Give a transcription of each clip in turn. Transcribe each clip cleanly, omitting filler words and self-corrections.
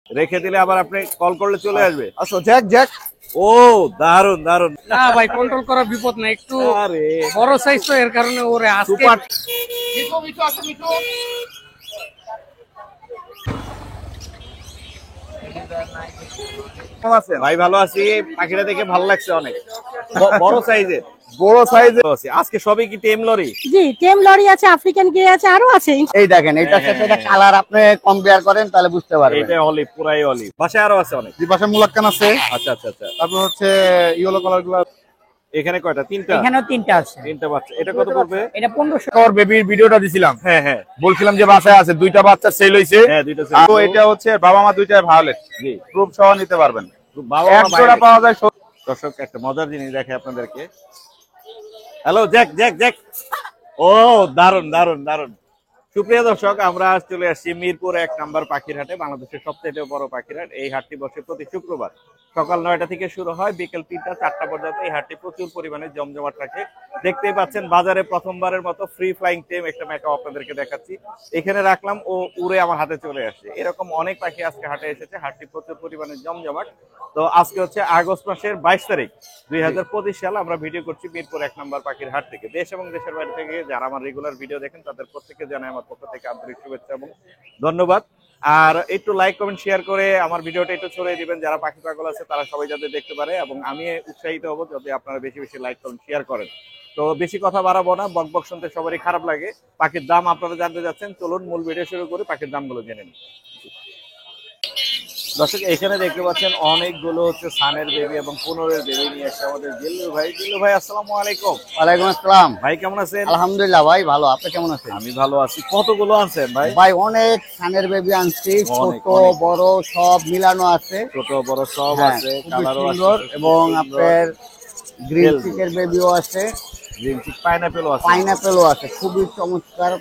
রেখে দিলে আবার আপনি কল করলে চলে আসবে। আসো জ্যাক জ্যাক। ও দারুন দারুন। না ভাই কন্ট্রোল করা বিপদ না, একটু বড় সাইজ তো এর কারণে ওরে আজকে ভাই ভালো আছি। পাখিটা দেখে ভালো লাগছে অনেক, বড় সাইজের। আজকে সবই কি টেম লরি? জি, টেম লরি আছে, আফ্রিকান গ্রে আছে, আরো আছে। এই দেখেন এটার সাথে এটা কালার আপনি কম্পেয়ার করেন তাহলে বুঝতে পারবেন। এটা অলিভ, পুরাই অলিভ। বাসায় আরো আছে অনেক। দুই পাশে মুলাক্কান আছে। আচ্ছা আচ্ছা আচ্ছা। তারপর হচ্ছে ইয়েলো কালার গুলো। এখানে কয়টা? তিনটা। এখানেও তিনটা আছে। তিনটা বাচ্চা। এটা কত পড়বে? এটা 1500। ওর বেবির ভিডিওটা দিছিলাম। হ্যাঁ হ্যাঁ, বলছিলাম যে বাসায় আছে দুইটা বাচ্চা সেল হইছে। হ্যাঁ দুইটা। তো এটা হচ্ছে বাবা মা দুইটাই ভায়োলেট। জি, প্রুফ সহ নিতে পারবেন। বাবা এক জোড়া পাওয়া যায়। দর্শক একটা মজার জিনিস দেখে আপনাদেরকে। Hello Jack Jack Jack. ও দারুন দারুন দারুন। সুপ্রিয় দর্শক, আমরা আজ চলে আসছি মিরপুর 1 নম্বর পাখির হাটে, বাংলাদেশের সবচেয়ে বড় পাখির হাট। এই হাটটি বসে প্রতি শুক্রবার সকাল 9টা থেকে শুরু হয়, বিকেল 3টা 4টা পর্যন্ত। এই হাটটি প্রচুর পরিমাণে জমজমাট থাকে। দেখতেই পাচ্ছেন বাজারে প্রথমবারের মতো ফ্রি ফ্লাইং টেম একটা মেকাও আপনাদেরকে দেখাচ্ছি। এখানে রাখলাম ও উড়ে আমার হাতে চলে আসছে। এরকম অনেক পাখি আজকে হাটে এসেছে। হাটটি প্রচুর পরিমাণে জমজমাট। তো আজকে হচ্ছে আগস্ট মাসের 22 তারিখ 2025 সাল। আমরা ভিডিও করছি মিরপুর 1 নম্বর পাখির হাট থেকে। দেশ এবং দেশের বাইরে থেকে যারা আমার রেগুলার ভিডিও দেখেন তাদের প্রত্যেককে জানাই আমার পক্ষ থেকে আন্তরিক শুভেচ্ছা এবং ধন্যবাদ। আর একটু লাইক কমেন্ট শেয়ার করে আমার ভিডিওটা একটু ছড়িয়ে দিবেন। যারা পাখি পাগল আছে তারা সবাই যাতে দেখতে পারে, এবং আমি উৎসাহিত হব যদি আপনারা বেশি বেশি লাইক কমেন্ট শেয়ার করেন। তো বেশি কথা বাড়াবো না, বক বক শুনতে সবারই খারাপ লাগে। পাখির দাম আপনারা জানতে যাচ্ছেন, চলুন মূল ভিডিও শুরু করে পাখির দামগুলো জেনে নিন। দর্শক, এখানে দেখতে পাচ্ছেন অনেকগুলো হচ্ছে সানের বেবি এবং 15-এর বেবি নিয়ে এসে আমাদের জিল্লু ভাই। জিল্লু ভাই আসসালামু আলাইকুম। ওয়ালাইকুম আসসালাম। ভাই কেমন আছেন? আলহামদুলিল্লাহ ভাই ভালো। আপনি কেমন আছেন? আমি ভালো আছি। কতগুলো আছেন ভাই? ভাই অনেক সানের বেবি আনছি, ছোট বড় সব মিলানো আছে। ছোট বড় সব আছে, কালারও সুন্দর। আছে এবং আপনার গ্রিন চিকের বেবিও আছে, গ্রিন চিক পাইনাপেলও আছে। পাইনাপেলও আছে। খুবই চমৎকার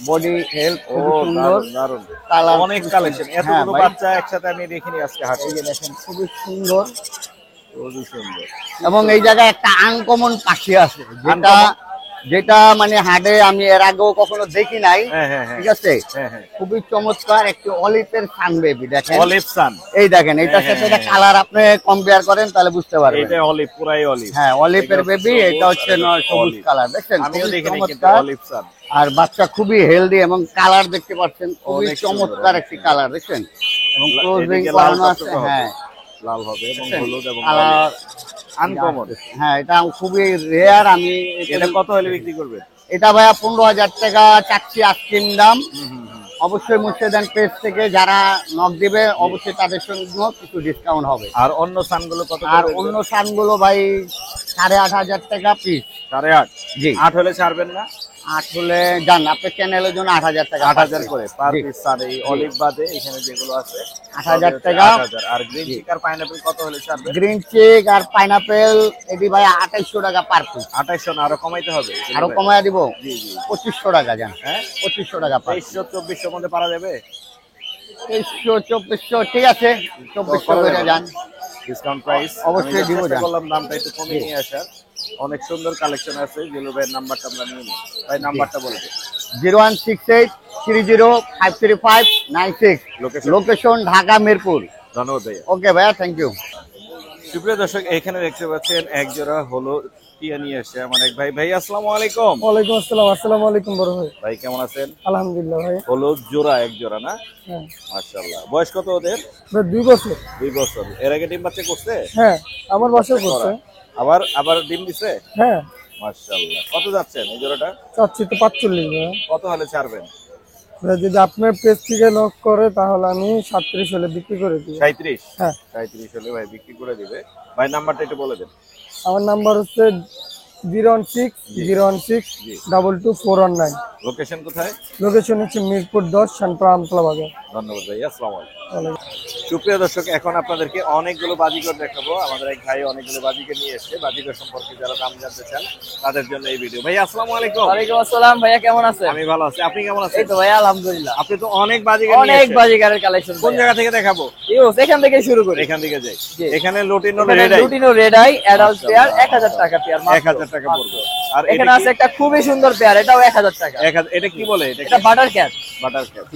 বডি হেলথ, ও খুবই সুন্দর। দারুন। কালার অনেক কালেকশন, এতগুলো বাচ্চা একসাথে আমি দেখিনি আজকে হাটে। এই যে দেখেন খুবই সুন্দর। খুবই সুন্দর। এবং এই জায়গায় একটা আনকমন পাখি আছে যেটা মানে হাটে আমি এর আগেও কখনো দেখি নাই। ঠিক আছে, খুবই চমৎকার একটি অলিভের সান বেবি। দেখেন অলিভ সান। এই দেখেন এটার সাথে এটা কালার আপনি কম্পেয়ার করেন তাহলে বুঝতে পারবেন। এটা অলিভ, পুরাই অলিভ। হ্যাঁ অলিভের বেবি। এটা হচ্ছে সবুজ কালার। দেখেন আমিও দেখিনি কিন্তু অলিভ সান। আর বাচ্চা খুবই হেলদি এবং কালার দেখতে পাচ্ছেন খুবই চমৎকার একটি কালার। দেখেন এবং ক্লোজিং করানো আছে। হ্যাঁ লাল হবে এবং হলুদ এবং কালার আনকমন। হ্যাঁ এটা খুবই রেয়ার। আমি এটা কত হলে বিক্রি করবেন? এটা ভাইয়া 15,000 টাকা চাচ্ছি আস্কিং দাম। অবশ্যই মুর্শিদান পেজ থেকে যারা নক দিবে অবশ্যই তাদের সঙ্গে কিছু ডিসকাউন্ট হবে। আর অন্য সানগুলো কত? আর অন্য সানগুলো ভাই 8,500 টাকা পিস। 8.5? জি। 8 হলে ছাড়বেন না? 8 হলে জান আপনার চ্যানেলের জন্য 8,000 টাকা। 8,000 করে পার পিস সান। এই অলিভ বাদে এখানে যেগুলো আছে 8,000 টাকা। 8,000। আর গ্রিন চিক আর পাইনাপেল কত হলে ছাড়বেন? গ্রিন চিক আর পাইনাপেল এটি ভাই 2,800 টাকা পার পিস। 2,800 না, আরো কমাইতে হবে? আরো কমায় দিব। জি জি। 2,500 টাকা জান। হ্যাঁ 2,500 টাকা পার। 2300-2400 মধ্যে পারা যাবে? 2300-2400 ঠিক আছে, 2400 করে যান। ডিসকাউন্ট প্রাইস অবশ্যই দিব। চেষ্টা করলাম দামটা একটু কমিয়ে নিয়ে আসার। অনেক সুন্দর কালেকশন আছে। জিলু ভাইয়ের নাম্বারটা আমরা নিয়ে নিই। ভাই নাম্বারটা বলে দিন। 0168305356। লোকেশন ঢাকা মিরপুর। ধন্যবাদ ভাইয়া। ওকে ভাইয়া, থ্যাংক ইউ। সুপ্রিয় দর্শক, এখানে দেখতে পাচ্ছেন এক জোড়া হলো টিয়া নিয়ে এসে আমার এক ভাই। ভাই আসসালামু আলাইকুম। ওয়ালাইকুম আসসালাম। আসসালামু আলাইকুম বড় ভাই। ভাই কেমন আছেন? আলহামদুলিল্লাহ ভাই। হলো জোড়া, এক জোড়া না? হ্যাঁ মাশাআল্লাহ। বয়স কত ওদের? 2 বছর। 2 বছর। এর আগে ডিম বাচ্চা করছে? হ্যাঁ আমার বাসায় করছে। আবার ডিম দিছে? হ্যাঁ মাশাআল্লাহ। কত যাচ্ছেন এই জোড়াটা? চাচ্ছি তো 45 ভাই। কত হলে ছাড়বেন? যদি আপনার পেজ থেকে নক করে তাহলে আমি 37 হলে বিক্রি করে দিব। 37? হ্যাঁ 37 হলে ভাই বিক্রি করে দিবে। ভাই নাম্বারটা একটু বলে দেন। আমার নাম্বার হচ্ছে 016-016-222419। লোকেশন কোথায়? লোকেশন হচ্ছে মিরপুর 10 শানপুরা আমতলা বাজার। ধন্যবাদ ভাই। আসসালামু আলাইকুম। ওয়ালাইকুম। সুপ্রিয় দর্শক, এখন আপনাদেরকে অনেকগুলো বাজিকর দেখাবো। আমাদের এক ভাই অনেকগুলো বাজিকর নিয়ে এসেছে। বাজিকর সম্পর্কে যারা দাম জানতে চান তাদের জন্য এই ভিডিও। ভাই আসসালামু আলাইকুম। ওয়ালাইকুম আসসালাম ভাইয়া, কেমন আছেন? আমি ভালো আছি, আপনি কেমন আছেন? এই তো ভাইয়া আলহামদুলিল্লাহ। আপনি তো অনেক বাজিকর নিয়ে অনেক এসেছেন। বাজিকারের কালেকশন। কোন জায়গা থেকে দেখাবো? এখান থেকে শুরু করি। এখান থেকে যাই। জি। এখানে lutino red I, lutino red eye adult pair 1000 টাকা পেয়ার। 1000 টাকা পড়বে। আর এখানে আছে একটা খুবই সুন্দর পেয়ার, এটাও 1000 টাকা। এটা কি বলে? এটা বাটার ক্যাট। Butter cat.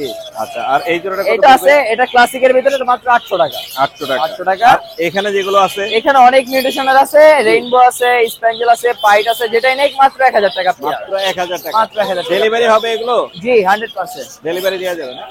আচ্ছা, আর এই জোড়াটা কত এটা আছে, পড়বে? এটা ক্লাস ক্লাসিকের ভিতরে এটা মাত্র 800 টাকা। 800 টাকা। 800 টাকা। এখানে যেগুলো আছে এখানে অনেক মিউটেশনের আছে, রেইনবো আছে, স্প্যাঞ্জেল আছে, পাইট আছে, যেটাই নেই মাত্র 1000 টাকা পেয়ার। মাত্র 1000 টাকা। মাত্র 1000 টাকা। ডেলিভারি হবে এগুলো? জি 100%। ডেলিভারি দেওয়া যাবে না?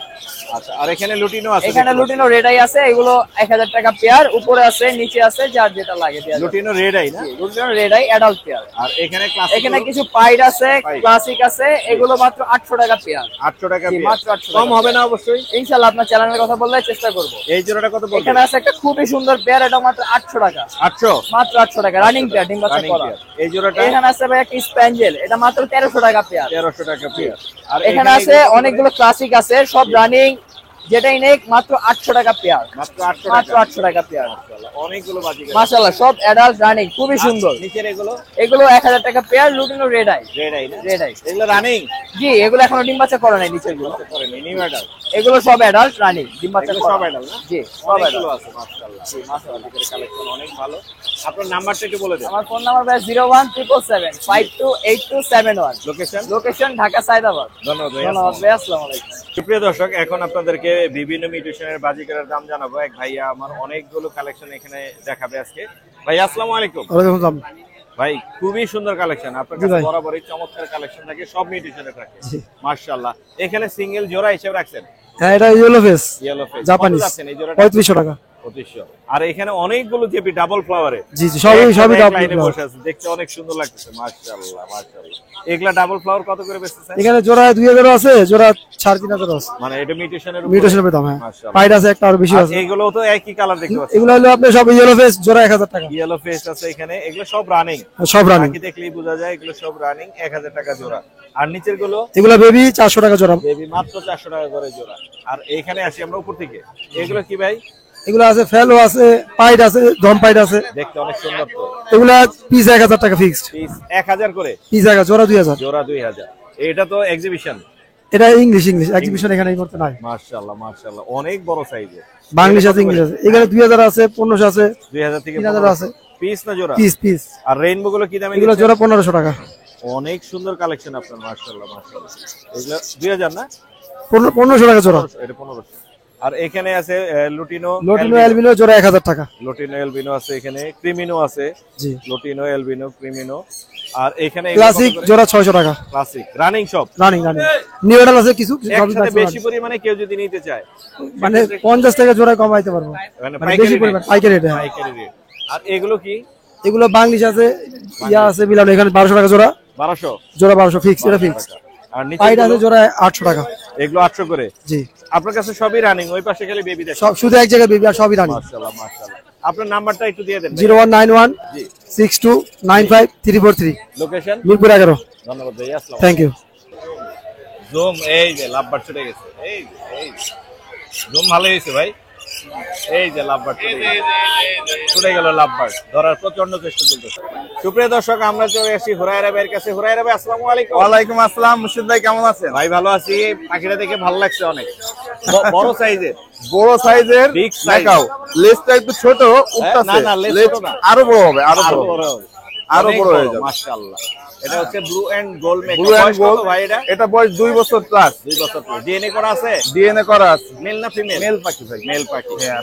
আচ্ছা, আর এখানে লুটিনো আছে? এখানে লুটিনো রেড আই আছে, এগুলো 1000 টাকা পেয়ার, উপরে আছে নিচে আছে, যার যেটা লাগে দেয়া যাবে। লুটিনো রেড আই না? Lutino red eye adult pair. আর এখানে ক্লাসিক? এখানে কিছু পাইট আছে, ক্লাসিক আছে, এগুলো মাত্র 800 টাকা পেয়ার। 800 টাকা জি, পেয়ার। মাত্র 800 কম টাকা। হবে না? অবশ্যই ইনশাআল্লাহ আপনার চ্যানেলের কথা বললে চেষ্টা করব। এই জোড়াটা কত বলবেন? এখানে আছে একটা খুবই সুন্দর পেয়ার, এটা মাত্র 800 টাকা। 800? মাত্র 800 টাকা, রানিং পেয়ার, ডিম বাচ্চা Running করা। pair। এই জোড়াটা? এখানে আছে ভাই একটা স্প্যাঞ্জেল, এটা মাত্র 1300 টাকা পেয়ার। 1300 টাকা পেয়ার। আর এখানে আছে অনেকগুলো ক্লাসিক আছে, সব রানিং, যেটাই নেই মাত্র 800 টাকা পেয়ার। মাত্র 800 মাত্র টাকা। 800 টাকা পেয়ার। অনেকগুলো বাজিকার। মাশাআল্লাহ সব অ্যাডাল্ট রানিং, খুবই সুন্দর। নিচের এগুলো? এগুলো 1000 টাকা pair, lutino red eye. Red eye না? Red eye. এগুলো রানিং? জি, এগুলো এখনো ডিম বাচ্চা করে নাই নিচের গুলো। করেনি, নিউ অ্যাডাল্ট। এগুলো সব অ্যাডাল্ট রানিং, ডিম বাচ্চা এগুলো করা। সব adult না? জি, সব অনেকগুলো অ্যাডাল্ট। আছে মাশাআল্লাহ। জি, মাশাআল্লাহ, এর কালেকশন অনেক ভালো। আপনার নাম্বারটা একটু বলে দেন। আমার ফোন নাম্বার ভাই 01777528271। লোকেশন? লোকেশন ঢাকা সায়দাবাদ। ধন্যবাদ ভাই। ধন্যবাদ ভাই, আসসালামু আলাইকুম। সুপ্রিয় দর্শক, এখন আপনাদেরকে বিভিন্ন মিউটেশনের বাজিকারের দাম জানাবো। এক ভাইয়া আমার অনেকগুলো কালেকশন এখানে দেখাবে আজকে। ভাই আসসালামু আলাইকুম। ভাই খুবই সুন্দর কালেকশন আপনার কাছে, বরাবরই চমৎকার কালেকশন থাকে, সব মিউটেশনের থাকে মাশাআল্লাহ। এখানে সিঙ্গেল জোড়া হিসেবে রাখছেন? হ্যাঁ, এটা yellow face yellow face Japanese, কত যাচ্ছেন এই জোড়াটা? 3500 টাকা। 2500। আর এখানে অনেকগুলো জেপি ডাবল ফ্লাওয়ারে। জি জি, সবই ডাবল লাইনে ফ্লাওয়ার। বসে আছে, দেখতে অনেক সুন্দর লাগতেছে মাশাআল্লাহ মাশাআল্লাহ। এগুলা ডাবল ফ্লাওয়ার কত করে বেচতেছেন? এখানে জোড়া 2000 আছে, জোড়া 3500 আছে। মানে এটা মিউটেশনের উপর? মিউটেশনের দাম, হ্যাঁ। মাশাআল্লাহ। পাইড আছে একটা, আর বেশি আছে। এগুলো তো একই কালার দেখতে পাচ্ছি। এগুলো হলো আপনার সব ইয়েলো ফেস, জোড়া 1000 টাকা। ইয়েলো ফেস আছে এখানে, এগুলো সব রানিং? সব রানিং। বাকি দেখলেই বোঝা যায় এগুলো সব রানিং, 1000 টাকা জোড়া। আর নিচের গুলো? এগুলো বেবি 400 টাকা জোড়া। বেবি মাত্র 400 টাকা করে জোড়া। আর এখানে আসি আমরা উপর থেকে, এগুলো কি ভাই? এগুলো আছে ফেলো আছে, পাইড আছে, দম পাইড আছে। দেখতে অনেক সুন্দর তো। এগুলা পিস 1000 টাকা ফিক্সড। পিস 1000 করে? পিস 1000, জোড়া 2000। জোড়া 2000। এটা তো এক্সিবিশন? এটা ইংলিশ এক্সিবিশন এখানে এই মুহূর্তে নাই। মাশাআল্লাহ মাশাআল্লাহ, অনেক বড় সাইজের। বাংলিশ আছে, ইংলিশ আছে। এখানে 2000 আছে, 1500 আছে, 2000 থেকে 3000 আছে। পিস না জোড়া? পিস। আর রেইনবো গুলো কি দামে? এগুলো জোড়া 1500 টাকা। অনেক সুন্দর কালেকশন আপনার মাশাআল্লাহ মাশাআল্লাহ। এগুলো 2000 না? 1500 টাকা জোড়া। এটা 1500। আর এখানে আছে লুটিনো এলবিনো জোড়া 1000 টাকা। লুটিনো এলবিনো আছে, এখানে ক্রিমিনো আছে। জি, লুটিনো এলবিনো ক্রিমিনো। আর এখানে ক্লাসিক জোড়া 600 টাকা। ক্লাসিক রানিং সব? রানিং নিউ মডেল আছে কিছু, একসাথে বেশি পরিমাণে কেউ যদি নিতে চায় মানে 50 টাকা জোড়া কমাইতে পারবো, মানে মানে বেশি পরিমাণ পাইকারি রেট। পাইকারি রেট। আর এগুলো কি? এগুলো বাংলিশ আছে, ইয়া আছে মিলানো, এখানে 1200 টাকা জোড়া। 1200? জোড়া 1200 ফিক্স, এটা ফিক্স। আর নিচে পাইড আছে জোড়া 800 টাকা। এগুলো 800 করে? জি। আপনার কাছে সবই রানিং, ওই পাশে খালি বেবি দেখেন? সব শুধু এক জায়গায় বেবি, আর সবই রানিং। মাশাআল্লাহ মাশাআল্লাহ। আপনার নাম্বারটা একটু দিয়ে দেন। 0191 জি 6295 343। লোকেশন? মিরপুর 11। ধন্যবাদ ভাই, আসসালামু থ্যাংক ইউ। জুম, এই যে লাভবার ছুটে গেছে, এই জুম ভালো হয়েছে ভাই। এই যে লাভবার ছুটে গেল, লাভবার ধরার প্রচন্ড চেষ্টা চলতেছে। সুপ্রিয় দর্শক, আমরা চলে আসি হুরায়রা ভাইয়ের কাছে। হুরায়রা ভাই আসসালামু আলাইকুম। ওয়ালাইকুম আসসালাম। মুর্শিদ ভাই কেমন আছেন? ভাই ভালো আছি। পাখিটা দেখে ভালো লাগছে অনেক, বড় সাইজের। বড় সাইজের Big size। দেখাও, লেজটা একটু ছোট, না, না, লেজ লেজ ছোট না। আরো বড় হবে, আরো আরো বড় বড় হবে। হবে, আরো অনেক বড় হয়ে যাবে। মাশাআল্লাহ। এটা হচ্ছে blue and gold maker. Blue and gold ভাই এটা? এটা বয়স 2 বছর প্লাস। 2 বছর পর ডিএনএ করা আছে? ডিএনএ করা আছে। মেল না ফিমেল? মেল পাখি ভাই। মেল পাখি। হ্যাঁ,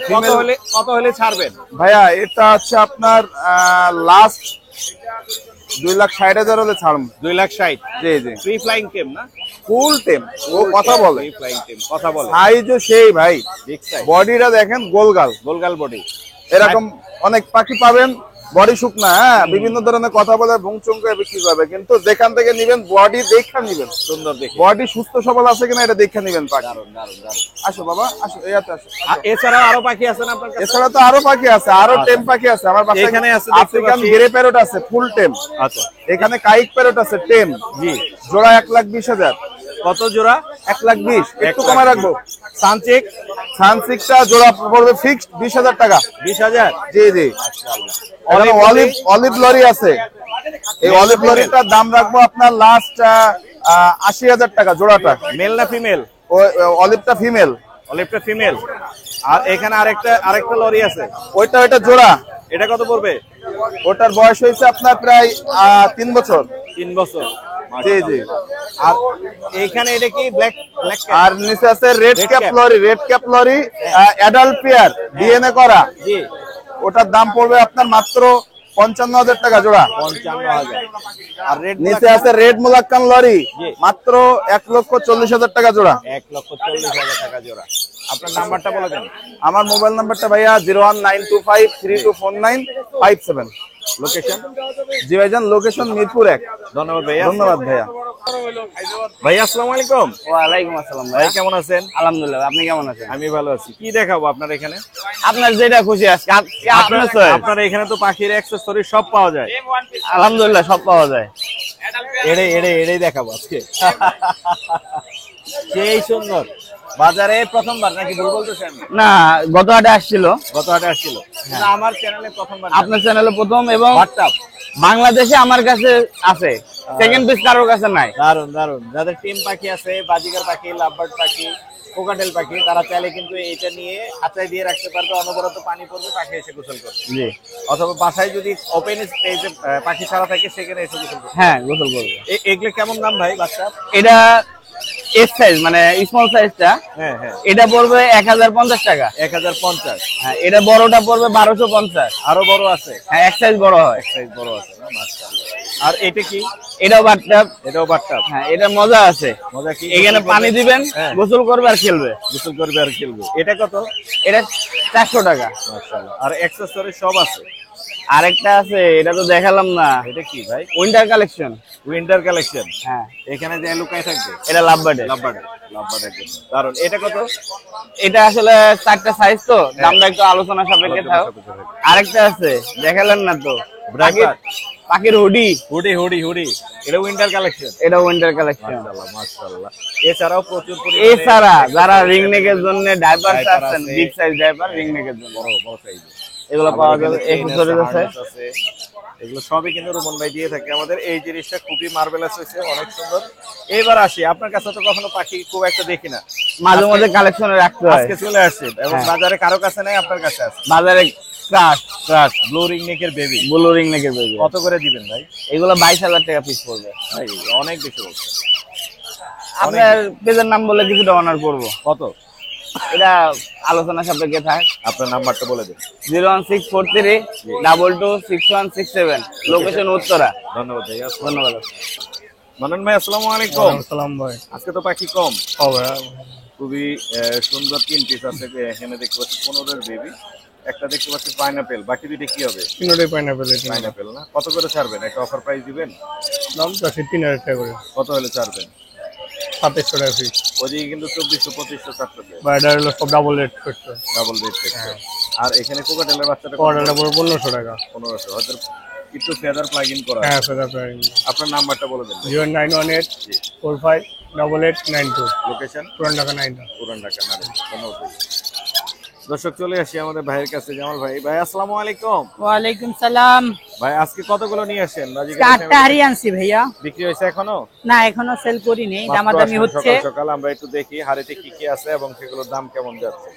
কত হলে ছাড়বেন ভাইয়া? এটা হচ্ছে আপনার লাস্ট 2,60,000 হলে ছাড়ব। 2,60,000? জি জি, ফ্রি ফ্লাইং টেম না? ফুল টেম। ও কথা বলে, ফ্রি ফ্লাইং টেম কথা বলে। সাইজও সেই ভাই। বিগ সাইজ, বডিটা দেখেন, গোলগাল গোলগাল বডি। এরকম অনেক পাখি পাবেন বডি শুকনা, হ্যাঁ, বিভিন্ন ধরনের কথা বলে ভুংচুং করে বিক্রি করবে, কিন্তু যেখান থেকে নিবেন বডি দেখা নিবেন, সুন্দর দেখে, বডি সুস্থ সবল আছে কিনা এটা দেখে নিবেন পাখি। দারুন দারুন দারুন। আসো বাবা, আসো, এয়াতে আসো। আর এছাড়াও আরো পাখি আছে না আপনার কাছে? এছাড়া তো আরো পাখি আছে, আরো টেম পাখি আছে আমার বাসায়। এখানে আছে দেখতে আফ্রিকান পাচ্ছি। গ্রে প্যারট আছে ফুল টেম। আচ্ছা, এখানে কাইক প্যারট আছে টেম। জি। জোড়া 1,20,000। কত জোড়া? 1,20,000 একটু কমে রাখবো। সানচেক সানসিকটা জোড়া পড়বে ফিক্সড 20,000 টাকা। 20,000? জি জি। অলিভ লরি আছে, এই অলিভ লরিটার দাম রাখবো আপনার লাস্ট 80,000 টাকা জোড়াটা। মেল না ফিমেল? অলিভটা ফিমেল। অলিভটা ফিমেল। আর এখানে আরেকটা লরি আছে, ওইটা জোড়া। এটা কত পড়বে? ওটার বয়স হয়েছে আপনার প্রায় 3 বছর। 3 বছর। জি জি। আর এইখানে এটা কি ব্ল্যাক ব্ল্যাক আর নিচে আছে red Red cap cap। Lory, red cap lory adult pair DNA করা। জি ওটার দাম পড়বে আপনার মাত্র 55,000 টাকা জোড়া। 55,000। আর রেড নিচে আছে রেড মুলাক্কান লরি, জি। মাত্র 1,40,000 টাকা জোড়া। 1,40,000 টাকা জোড়া। আপনার নাম্বারটা বলে দেন। আমার মোবাইল নাম্বারটা ভাইয়া 01925324957। লোকেশন। জি ভাইজান, লোকেশন মিরপুর 1। ধন্যবাদ ভাইয়া। ধন্যবাদ ভাইয়া। ভাইয়া আসসালামু আলাইকুম। ওয়ালাইকুম আসসালাম ভাই কেমন আছেন? আলহামদুলিল্লাহ, আপনি কেমন আছেন? আমি ভালো আছি। কি দেখাবো আপনার এখানে? আপনার যেটা খুশি আজকে আপনার এখানে তো পাখির অ্যাক্সেসরি সব পাওয়া যায়। আলহামদুলিল্লাহ সব পাওয়া যায়। এড়ে দেখাবো আজকে। সেই সুন্দর। বাজারে প্রথমবার নাকি ভুল বলতেছেন? না, গত হাটে আসছিল, গত হাটে আসছিল। না, আমার চ্যানেলে প্রথমবার। আপনার চ্যানেলে প্রথম এবং হোয়াটসঅ্যাপ। বাংলাদেশে আমার কাছে আছে, সেকেন্ড পিস কারোর কাছে নাই। দারুন দারুন। যাদের টিম পাখি আছে, বাজিকার পাখি, লাভবার্ড পাখি, কোকাটেল পাখি, তারা চাইলে কিন্তু এটা নিয়ে খাঁচায় দিয়ে রাখতে পারবে। অনবরত পানি পড়বে, পাখি এসে গোসল করবে। জি, অথবা বাসায় যদি ওপেন স্পেসে পাখি ছাড়া থাকে, সেখানে এসে গোসল করবে। হ্যাঁ গোসল করবে। এগুলো কেমন দাম ভাই বাচ্চা? এটা এস সাইজ মানে স্মল সাইজটা, হ্যাঁ হ্যাঁ। এটা পড়বে 1050 টাকা। 1050। হ্যাঁ, এটা বড়টা পড়বে 1250। আরো বড় আছে? হ্যাঁ, এক সাইজ বড় হয়। সাইজ বড় আছে না, মাশাআল্লাহ। আর এটা কি? এটাও বাটটাপ। এটাও বাটটাপ। হ্যাঁ, এটা মজা আছে। মজা কি? এখানে পানি দিবেন, হ্যাঁ। গোসল করবে আর খেলবে। গোসল করবে আর খেলবে। এটা কত? এটা 400 টাকা। মাশাআল্লাহ। আর অ্যাকসেসরি সব আছে। আরেকটা আছে, এটা তো দেখালাম না, এটা কি ভাই? Winter collection. Winter collection. হ্যাঁ, এখানে যে লুকায় থাকবে। এটা লাভবার্ডে। লাভবার্ডের জন্য দারুন। এটা কত? এটা আসলে 4টা সাইজ তো, দামটা একটু আলোচনা সাপেক্ষে থাক। আরেকটা আছে, দেখালেন না তো, পাখির হুডি। হুডি। এটা উইন্টার কালেকশন। এটা উইন্টার কালেকশন। মাশাআল্লাহ। এছাড়াও প্রচুর এছাড়া যারা রিং নেকের জন্য ডাইপার চাচ্ছেন, বিগ সাইজ ডাইপার রিং নেকের জন্য বড় সাইজ এগুলো পাওয়া যাবে। এক্সেসরিজ আছে, এগুলো সবই কিন্তু রুমন ভাই দিয়ে থাকে আমাদের। এই জিনিসটা খুবই মার্ভেলাস হয়েছে, অনেক সুন্দর। এবার আসি, আপনার কাছে তো কখনো পাখি খুব একটা দেখি না, মাঝে মাঝে কালেকশনে রাখতে হয়। আজকে চলে আসছে এবং বাজারে কারো কাছে নাই, আপনার কাছে আছে। বাজারে ক্রাশ ব্লু রিং নেকের বেবি, ব্লু রিং নেকের বেবি কত করে দিবেন ভাই? এগুলো 22,000 টাকা পিস পড়বে। ভাই অনেক বেশি বলছে। আপনার পেজের নাম বলে কিছুটা অনার করবো। কত? এটা আলোচনা সাপেক্ষে থাক। আপনার নাম্বারটা বলে দিন। 01643 লোকেশন উত্তরা। ধন্যবাদ ভাই। ধন্যবাদ। মানন ভাই আসসালামু আলাইকুম। সালাম ভাই। আজকে তো পাখি কম। হবে খুবই সুন্দর 3 পিস আছে। এখানে দেখতে পাচ্ছি 15-এর বেবি, একটা দেখতে পাচ্ছি পাইনাপেল, বাকি দুইটা কি হবে? তিনটাই পাইনাপেল। এটা পাইনাপেল না? কত করে ছাড়বেন? একটা অফার প্রাইস দিবেন? দাম চাচ্ছি 3,000 টাকা করে। কত হলে ছাড়বেন? 2700 টাকা পিস। ওদিকে কিন্তু 2400-2500 ছাড়তেছে, বা এটা হলো সব ডাবল রেট করতে। ডাবল রেট থেকে। আর এখানে কোকাটেলের বাচ্চাটা অর্ডারটা পড়বে 1500 টাকা। 1500, হয়তো একটু ফেদার প্লাগ ইন করা। হ্যাঁ, ফেদার প্রাইস। আপনার নাম্বারটা বলে দেন। 0918458892। লোকেশন? পুরান ঢাকা 9টা। পুরান ঢাকা নারে। ধন্যবাদ। দর্শক চলে আসি আমাদের ভাইয়ের কাছে, জামাল ভাই। ভাই আসসালামু আলাইকুম। ওয়ালাইকুম সালাম। ভাই আজকে কতগুলো নিয়ে আসেন? চারটা হাড়ি আনছি ভাইয়া। বিক্রি হয়েছে এখনো? না, এখনো সেল করিনি, মাত্র দামাদামি আসেন হচ্ছে। সকাল সকাল আমরা একটু দেখি হাড়িতে কি কি আছে এবং সেগুলোর দাম কেমন যাচ্ছে।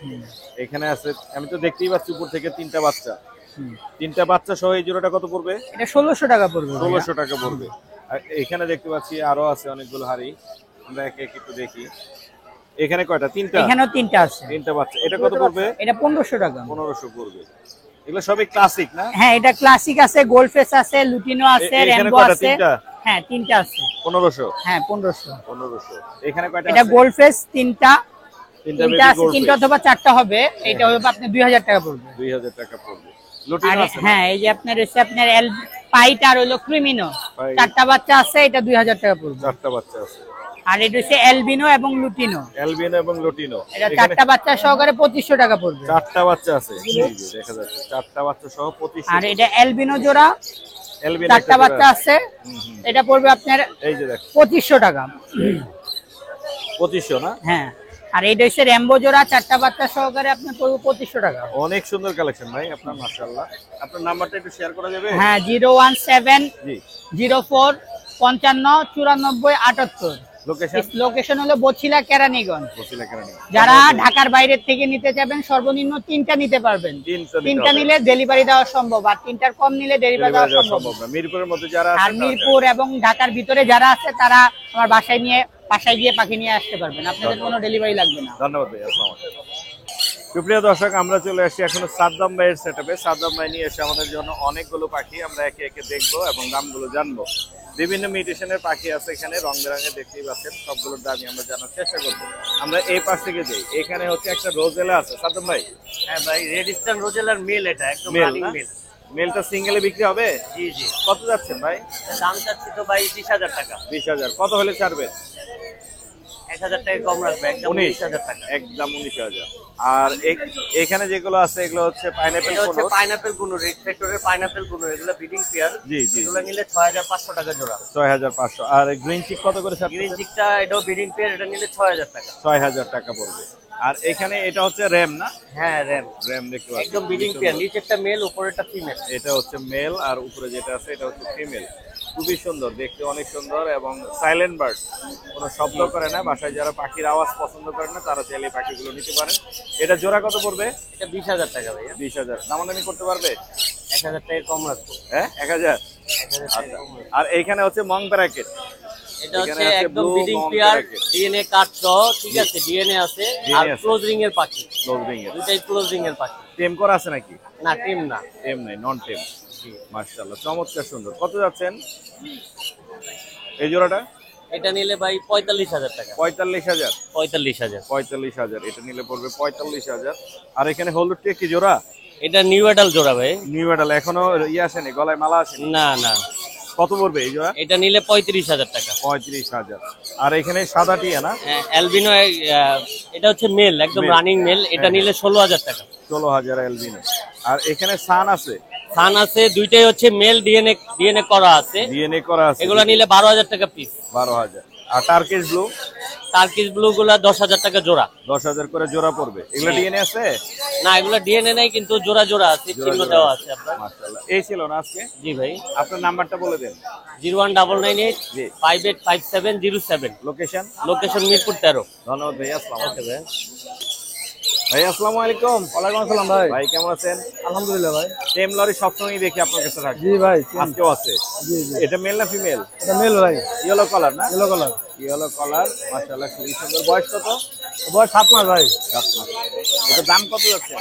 এখানে আছে, আমি তো দেখতেই পাচ্ছি উপর থেকে 3টা বাচ্চা। 3টা বাচ্চা সহ এই জোড়াটা কত পড়বে? এটা 1600 টাকা পড়বে। 1600 টাকা পড়বে। আর এখানে দেখতে পাচ্ছি আরো আছে অনেকগুলো হাড়ি, আমরা একে একে একটু দেখি। এখানে কয়টা? 3টা। এখানেও 3টা আছে। 3টা বাচ্চা। এটা কত পড়বে? এটা 1500 টাকা। 1500 পড়বে। এগুলো সবই ক্লাসিক না? হ্যাঁ, এটা ক্লাসিক আছে, গোল্ড ফেস আছে, লুটিনো আছে, এখানে রেনবো কয়টা? আছে। 3টা। হ্যাঁ, 3টা আছে। 1500। হ্যাঁ, 1500। 1500। এখানে কয়টা এটা আছে? গোল্ড ফেস 3টা। 3টা 3টা আছে, 3টা অথবা 4টা হবে। এটা হবে আপনার 2000 টাকা পড়বে। 2000 টাকা পড়বে। আর লুটিনো আছে না? হ্যাঁ, এই যে আপনার হচ্ছে আপনার এল পাইট আর হলো ক্রিমিনো, পাইট। 4টা বাচ্চা আছে, এটা 2000 টাকা পড়বে। 4টা বাচ্চা আছে। আর এটা হচ্ছে এলবিনো এবং লুটিনো, অ্যালবিনো এবং লুটিনো। এটা এখানে 4টা বাচ্চা সহকারে 2500 টাকা পড়বে। 4টা বাচ্চা আছে। জি জি, দেখা যাচ্ছে 4টা বাচ্চা সহ 2500। আর এটা এলবিনো জোড়া, অ্যালবিনো 4টা বাচ্চা আছে, এটা পড়বে আপনার এই যে দেখ 2500 টাকা। 2500 না? হ্যাঁ, আর এটা হচ্ছে র্যাম্বো জোড়া, 4টা বাচ্চা সহকারে আপনার পড়বে 2500 টাকা। অনেক সুন্দর কালেকশন ভাই আপনার, মাশাআল্লাহ। আপনার নাম্বারটা একটু শেয়ার করা যাবে? হ্যাঁ, 017 জি। 04 55 94 78। লোকেশন লোকেশন হলো বছিলা কেরানীগঞ্জ। বছিলা কেরানি। যারা ঢাকার বাইরের থেকে নিতে চাবেন সর্বনিম্ন 3টা নিতে পারবেন। 3টা নিলে ডেলিভারি দেওয়া সম্ভব, আর 3টার কম নিলে ডেলিভারি দেওয়া সম্ভব না। মিরপুরের মধ্যে যারা আর আছে মিরপুর এবং ঢাকার ভিতরে যারা আছে তারা আমার বাসায় গিয়ে পাখি নিয়ে আসতে পারবেন, আপনাদের কোনো ডেলিভারি লাগবে না। ধন্যবাদ ভাই, আসসালামু আলাইকুম। সুপ্রিয় দর্শক, আমরা চলে আসছি এখনো সাদ্দাম ভাইয়ের সেটআপে। সাদ্দাম ভাই নিয়ে এসে আমাদের জন্য অনেকগুলো পাখি আমরা একে একে দেখবো এবং দামগুলো জানবো। বিভিন্ন মিউটেশনের পাখি আছে এখানে, রং বেরঙের দেখতেই পাচ্ছেন। সবগুলোর দামই আমরা জানার চেষ্টা করবো। আমরা এই পাশ থেকে যাই। এখানে হচ্ছে একটা রোজেলা আছে সাদ্দাম ভাই। হ্যাঁ ভাই, রেড স্টার রোজেলার মেল, এটা একদম মেল রানিং না? মেল। মেলটা সিঙ্গেলে বিক্রি হবে? জি জি। কত যাচ্ছেন ভাই? দাম চাচ্ছি তো ভাই 20,000 টাকা। 20,000। কত হলে ছাড়বেন? 1,000 টাকা কম রাখবে, একদম 19,000 টাকা। একদম 19,000। আর এখানে যেগুলো আছে এগুলো হচ্ছে পাইনাপেল এটা হচ্ছে কোন? পাইনাপেল গুনো, রেড ফ্যাক্টরের পাইনাপেল গুনো, এগুলো ব্রিডিং পেয়ার। জি জি। এগুলো নিলে 6,500 টাকা জোড়া। 6,500। আর গ্রিন চিক কত করে ছাড়ছেন? গ্রিন চিকটা এটাও ব্রিডিং পেয়ার, এটা নিলে 6,000 টাকা। 6,000 টাকা পড়বে। আর এখানে এটা হচ্ছে র্যাম না? হ্যাঁ র্যাম, র্যাম দেখতে পাচ্ছেন, একদম ব্রিডিং পেয়ার। নিচেরটা মেল, উপরেরটা ফিমেল। এটা হচ্ছে মেল আর উপরে যেটা আছে এটা হচ্ছে ফিমেল। খুবই সুন্দর দেখতে, অনেক সুন্দর এবং সাইলেন্ট বার্ড, কোনো শব্দ করে না। বাসায় যারা পাখির আওয়াজ পছন্দ করে না তারা চাইলে এই পাখিগুলো নিতে পারেন। এটা জোড়া কত পড়বে? এটা 20,000 টাকা ভাইয়া। 20,000। দামাদামি করতে পারবে? 1,000 টাকা কম রাখবো। হ্যাঁ 1,000। 1,000 টাকা কম রাখবো। আর এইখানে হচ্ছে মং প্যারাকেট। এটা এখানে হচ্ছে আছে একদম blue breeding mom pair, parakeet। DNA card সহ, ঠিক আছে, ডিএনএ আছে আর DNA আছে। ক্লোজ রিং এর পাখি। ক্লোজ রিং এর। দুটাই ক্লোজ রিং এর পাখি। টেম করা আছে নাকি? না টিম না। টেম নাই, নন টেম। মাশাআল্লাহ, চমৎকার সুন্দর। কত যাচ্ছেন এই জোড়াটা? এটা নিলে ভাই 45,000 টাকা। 45,000। 45,000। 45,000 এটা নিলে পড়বে 45,000। আর এখানে হলুদ টিয়া কি জোড়া? এটা নিউ অ্যাডাল জোড়া ভাই। নিউ মেডাল এখনো ইয়ে আসেনি, গলায় মালা আসেনি। না না, কত পড়বে এই জোড়া? এটা নিলে 35,000 টাকা। 35,000। আর এখানে সাদা টিয়া না? অ্যালবিনো, এটা হচ্ছে মেল, একদম Male। Running male. এটা নিলে 16,000 টাকা। 16,000 এলবিনো। আর এখানে সান আছে, সান আছে, দুইটাই হচ্ছে মেল, ডিএনএ করা আছে। ডিএনএ করা আছে। এগুলো নিলে 12,000 টাকা পিস। 12,000। আর টার্কিশ ব্লু? টার্কিশ ব্লু গুলা 10,000 টাকা জোড়া। 10,000 করে জোড়া পড়বে। এগুলো ডিএনএ আছে? না, এগুলো ডিএনএ নাই, কিন্তু জোড়া জোড়া আছে, জোড়া চিহ্ন জোড়া দেওয়া আছে। আছে আপনার। মাশাআল্লাহ। এই ছিল না আজকে? জি ভাই। আপনার নাম্বারটা বলে দেন। 01998 জি। 585707। লোকেশন? লোকেশন মিরপুর 13। ধন্যবাদ ভাই, আসসালামু আলাইকুম। ভাই ভাই আসসালামু আলাইকুম। ওয়ালাইকুম আসসালাম ভাই। ভাই কেমন আছেন? আলহামদুলিল্লাহ ভাই। টেম লরি সবসময় দেখি আপনার কাছে থাকে। জি ভাই। আজকেও আছে। জি জি। এটা মেল না ফিমেল? এটা মেল ভাই, ইয়েলো কালার না? Yellow colour. ইয়েলো কালার, মাশাআল্লাহ খুবই সুন্দর। বয়স কত? বয়স 7 মাস ভাই। 7 মাস। এটা দাম কত যাচ্ছে?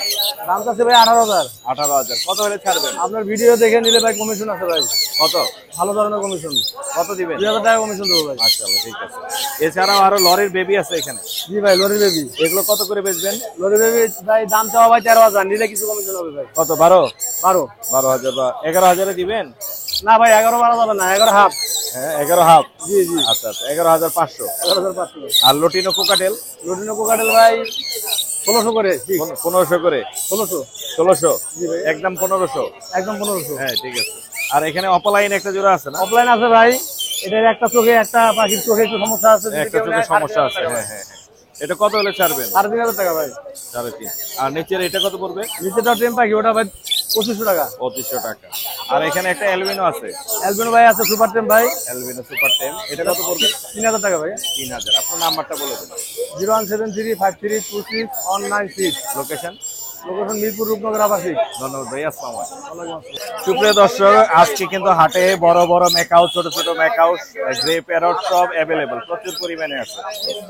দাম আছে ভাই 18,000। 18,000। কত হলে ছাড়বেন? আপনার ভিডিও দেখে নিলে ভাই কমিশন আছে ভাই, কত? ভালো ধরনের কমিশন। কত দিবেন? 2,000 টাকা কমিশন দেবো ভাই। মাশাআল্লাহ, ঠিক আছে। এছাড়াও আরো লরির বেবি আছে এখানে। জি ভাই, লরি বেবি। এগুলো কত করে বেচবেন? লরি বেবি ভাই দাম চাওয়া ভাই 13,000, নিলে কিছু কমিশন হবে ভাই। কত? 12? 12। 12,000 বা 11,000 দিবেন? না ভাই 11-12 যাবে না, 11 হাফ। হ্যাঁ 11 হাফ। জি জি। আচ্ছা আচ্ছা, 11,500। 11,500। আর লটিনো কোকাটেল? লটিনো কোকাটেল ভাই 1600 করে। 1500 করে। 1600। 1600? জি ভাই। একদম 1500? একদম 1500। হ্যাঁ ঠিক আছে। আর এখানে অপলাইন একটা জোড়া আছে না? অফলাইন আছে ভাই, এটার একটা চোখে, একটা পাখির চোখে একটু সমস্যা আছে। যদি একটা কেউ চোখে নেয়, সমস্যা আছে। 3,500 হ্যাঁ হ্যাঁ হ্যাঁ। এটা কত হলে ছাড়বেন? 3,500 টাকা ভাই। 3.5। আর নিচের এটা কত পড়বে? নিচেটা টেম পাখি, ওটা ভাই 2,500 টাকা। 2,500 টাকা। আর এখানে একটা অ্যালবিনো আছে, অ্যালবিনো ভাই আছে, সুপার টেম ভাই, অ্যালবিনো সুপার টেম। এটা কত পড়বে? 3,000 টাকা ভাই। 3,000। আপনার নাম্বারটা বলে দেন। 01735326196। লোকেশন? লোকেশন মিরপুর, রূপনগর, আবাসিক। ধন্যবাদ ভাই, আসসালামু আলাইকুম। সুপ্রিয় দর্শক, আজকে কিন্তু হাটে বড় বড় ম্যাকাউ, ছোট ছোট ম্যাকাউ, গ্রে প্যারট সব অ্যাভেলেবল, প্রচুর পরিমাণে আছে।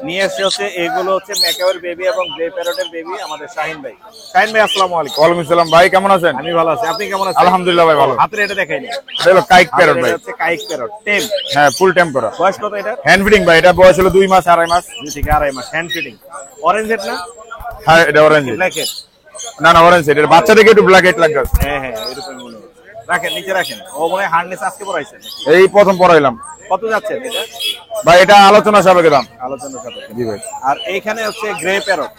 নিয়ে এসে হচ্ছে এগুলো হচ্ছে ম্যাকাউয়ের বেবি এবং গ্রে প্যারটের বেবি আমাদের শাহিন ভাই। শাহিন ভাই আসসালামু আলাইকুম। ওয়ালাইকুম আসসালাম ভাই, কেমন আছেন? আমি ভালো আছি, আপনি কেমন আছেন? আলহামদুলিল্লাহ ভাই, ভালো। হাতের এটা দেখাইনি। এটা হলো কাইক প্যারট হাতের ভাই। এটা হচ্ছে কাইক প্যারট টেম। হ্যাঁ, ফুল টেম্প করা। বয়স কত এটা? হ্যান্ড ফিডিং ভাই, এটা বয়স হলো 2 মাস 2.5 মাস। 2 থেকে 2.5 মাস। Hand feeding. অরেঞ্জ হেড না? হ্যাঁ, এটা অরেঞ্জ। Black head? না না, অরেঞ্জ। এটা বাচ্চা থেকে একটু ব্ল্যাক হেড লাগবে। হ্যাঁ হ্যাঁ, এরকম মনে হয়। রাখেন, নিচে রাখেন। ও মনে হয় হার্নেস আজকে পড়াইছেন। এই প্রথম পড়াইলাম কত যাচ্ছে এটা? ভাই, এটা আলোচনা সাপেক্ষে দাম। আলোচনা সাপেক্ষে। জি ভাই। আর এইখানে হচ্ছে গ্রে প্যারট,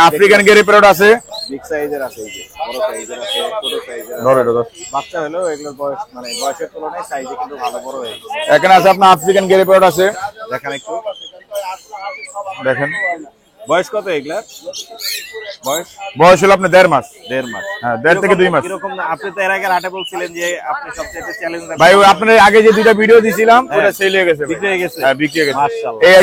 আফ্রিকান গেরি প্যারট আছে, বিগ সাইজের আছে, এই যে বড় সাইজের আছে, ছোট সাইজের আছে। ধরো এটা। বাচ্চা হলেও এগুলোর বয়স মানে বয়সের তুলনায় সাইজে কিন্তু ভালো বড় হয়ে গেছে। এখানে আছে আপনার আফ্রিকান গেরি প্যারট আছে, দেখেন একটু। দেখেন বয়স কত এগুলার? বয়স বয়স হলো আপনার 1.5 মাস। 1.5 মাস। হ্যাঁ, 1.5 থেকে 2 মাস। কিরকম না, আপনি তো এর আগে হাটে বলছিলেন যে আপনি সবচেয়ে চ্যালেঞ্জ ভাই ওই আপনার আগে যে 2টা ভিডিও দিছিলাম ওটা সেল হয়ে গেছে, বিক্রি হয়ে গেছে। হ্যাঁ বিক্রি হয়ে গেছে। মাশাআল্লাহ। এই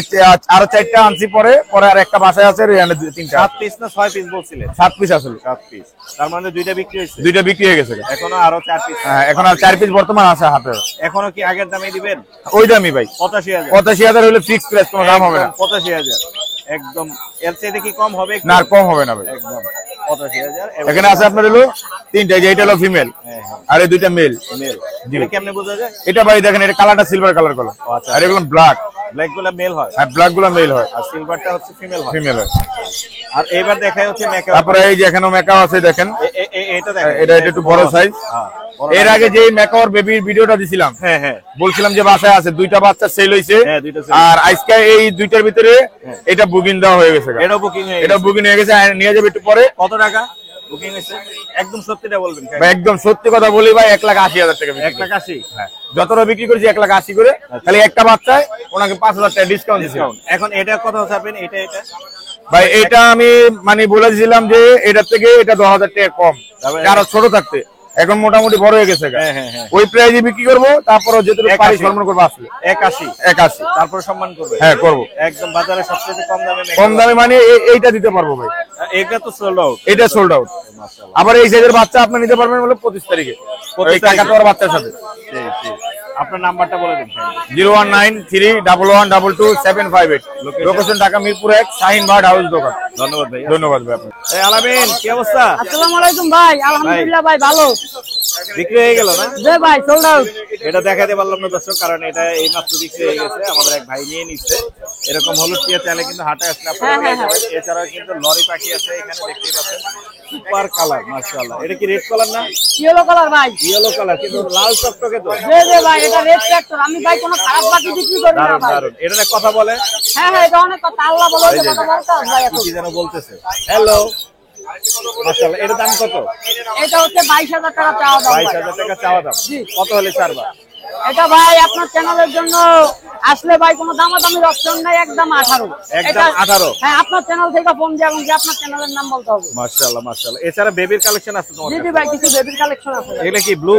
আরো 4টা আনছি, পরে আর একটা বাসায় আছে, এখানে 3টা। 7 পিস না 6 পিস বলছিলেন? 7 পিস আসলে। 7 পিস, তার মানে 2টা বিক্রি হয়েছে। 2টা বিক্রি হয়ে গেছে। এখনো আরো 4 পিস। হ্যাঁ, এখন আর 4 পিস বর্তমান আছে হাতে। এখনো কি আগের দামে দিবেন? ওই দামই ভাই, 85,000। 85,000 হলে ফিক্স প্রাইস, কোনো দাম হবে না। 85,000 একদম। এর চাইতে কি কম হবে? না, আর কম হবে না ভাই। একদম 85,000। এখানে আছে আপনার হলো 3টা, যে এটা হলো ফিমেল আর এই 2টা মেল। মেল। এটা কেমনে বোঝা যায়? এটা ভাই দেখেন, এটা কালারটা সিলভার কালার কলো, আচ্ছা। আর এগুলো ব্ল্যাক। ব্ল্যাক গুলা মেল হয় আর ব্ল্যাক গুলো মেল হয়, আর সিলভারটা হচ্ছে ফিমেল হয়। ফিমেল হয়। আর এবার দেখাই হচ্ছে মেকআপ। তারপরে এই যে এখানেও মেকআপ আছে দেখেন, এটা দেখেন, এটা একটু বড় সাইজ। হ্যাঁ, এর আগে যে মেকআপ বেবির ভিডিওটা দিছিলাম, হ্যাঁ হ্যাঁ বলছিলাম যে বাসায় আছে 2টা বাচ্চা সেল হইছে, হ্যাঁ, 2টা sale। আর আজকে এই 2টার ভিতরে এটা বুকিং দেওয়া হয়ে গেছে। এটা বুকিং হয়ে এটা গেছে। বুকিং হয়ে গেছে, আর নিয়ে যাবে একটু পরে। কত টাকা বুকিং হয়েছে? একদম সত্যিটা বলবেন। ভাই একদম সত্যি কথা বলি ভাই, 1,80,000 টাকা বিক্রি। 1,80,000। হ্যাঁ, যতটা বিক্রি করেছি 1,80,000 করে, খালি একটা বাচ্চায় ওনাকে 5,000 টাকা ডিসকাউন্ট দিছি। এখন এটা কত ছাড়বেন? এটা ভাই এটা আমি মানে বলে দিয়েছিলাম যে এটার থেকে এটা 10,000 টাকা কম, আরো ছোট থাকতে। এখন মোটামুটি বড় হয়ে গেছে, হ্যাঁ, হ্যাঁ, হ্যাঁ। ওই প্রাইজে বিক্রি করবো। তারপরে যেটুকু পারি সম্মান করবো আসলে 81। তারপর সম্মান করবে। হ্যাঁ করবো। একদম বাজারে সবচেয়ে কম দামে কম দামে মানে এইটা দিতে পারবো ভাই। এটা তো সোল্ড আউট। এটা সোল্ড আউট। আবার এই সাইজের বাচ্চা আপনি নিতে পারবেন বলে 25 তারিখে, 25 টাকা তো বাচ্চার সাথে। আপনার নাম্বারটা বলে দিন। 01932222758। Location Dhaka Mirpur 1, Shahin bird house দোকান। ধন্যবাদ ভাই। ধন্যবাদ ভাই আপনাকে। এই আলামিন, কি অবস্থা? আসসালামু আলাইকুম ভাই। আলহামদুলিল্লাহ ভাই, ভালো। বিক্রি হয়ে গেল না? জি ভাই, সোল্ড আউট। এটা দেখাতে পারলাম না দর্শক, কারণ এটা এই মাত্র বিক্রি হয়ে গেছে। আমাদের এক ভাই নিয়ে নিচ্ছে। এরকম হলুদ টিয়া চাইলে কিন্তু হাটে আসলে আপনারা পেয়ে যাবেন। এছাড়াও কিন্তু লরি পাখি আছে এখানে, দেখতেই পাচ্ছেন। সুপার কালার, মাশাআল্লাহ। এটা কি রেড কালার না? ইয়েলো কালার ভাই। ইয়েলো কালার, কিন্তু লাল চকচকে তো। জি জি ভাই, এটা রেড ট্রাক্টর। আমি ভাই কোনো খারাপ পাখি বিক্রি করি না দারুণ ভাই। দারুণ। এটা নিয়ে কথা বলে। হ্যাঁ হ্যাঁ, এটা অনেক কথা। আল্লাহ বলে যে কথা বলতে হবে ভাই এখন। কি যেন বলতেছে। হ্যালো, মাশাআল্লাহ। এটার দাম কত? এটা হচ্ছে 22,000 টাকা চাওয়া দাম ভাই। 22,000 টাকা চাওয়া দাম। কত হলে ছাড়বা? এটা ভাই আপনার চ্যানেলের জন্য আসলে ভাই কোনো দামাদামির অপশন নাই, একদম 18। একদম 18? হ্যাঁ, আপনার চ্যানেল থেকে ফোন দিয়ে এবং যে আপনার চ্যানেলের নাম বলতে হবে। মাশাআল্লাহ মাশাআল্লাহ। এছাড়া বেবির কালেকশন আছে তোমার জি জি কাছে? ভাই, কিছু বেবির কালেকশন আছে। এগুলা কি ব্লু?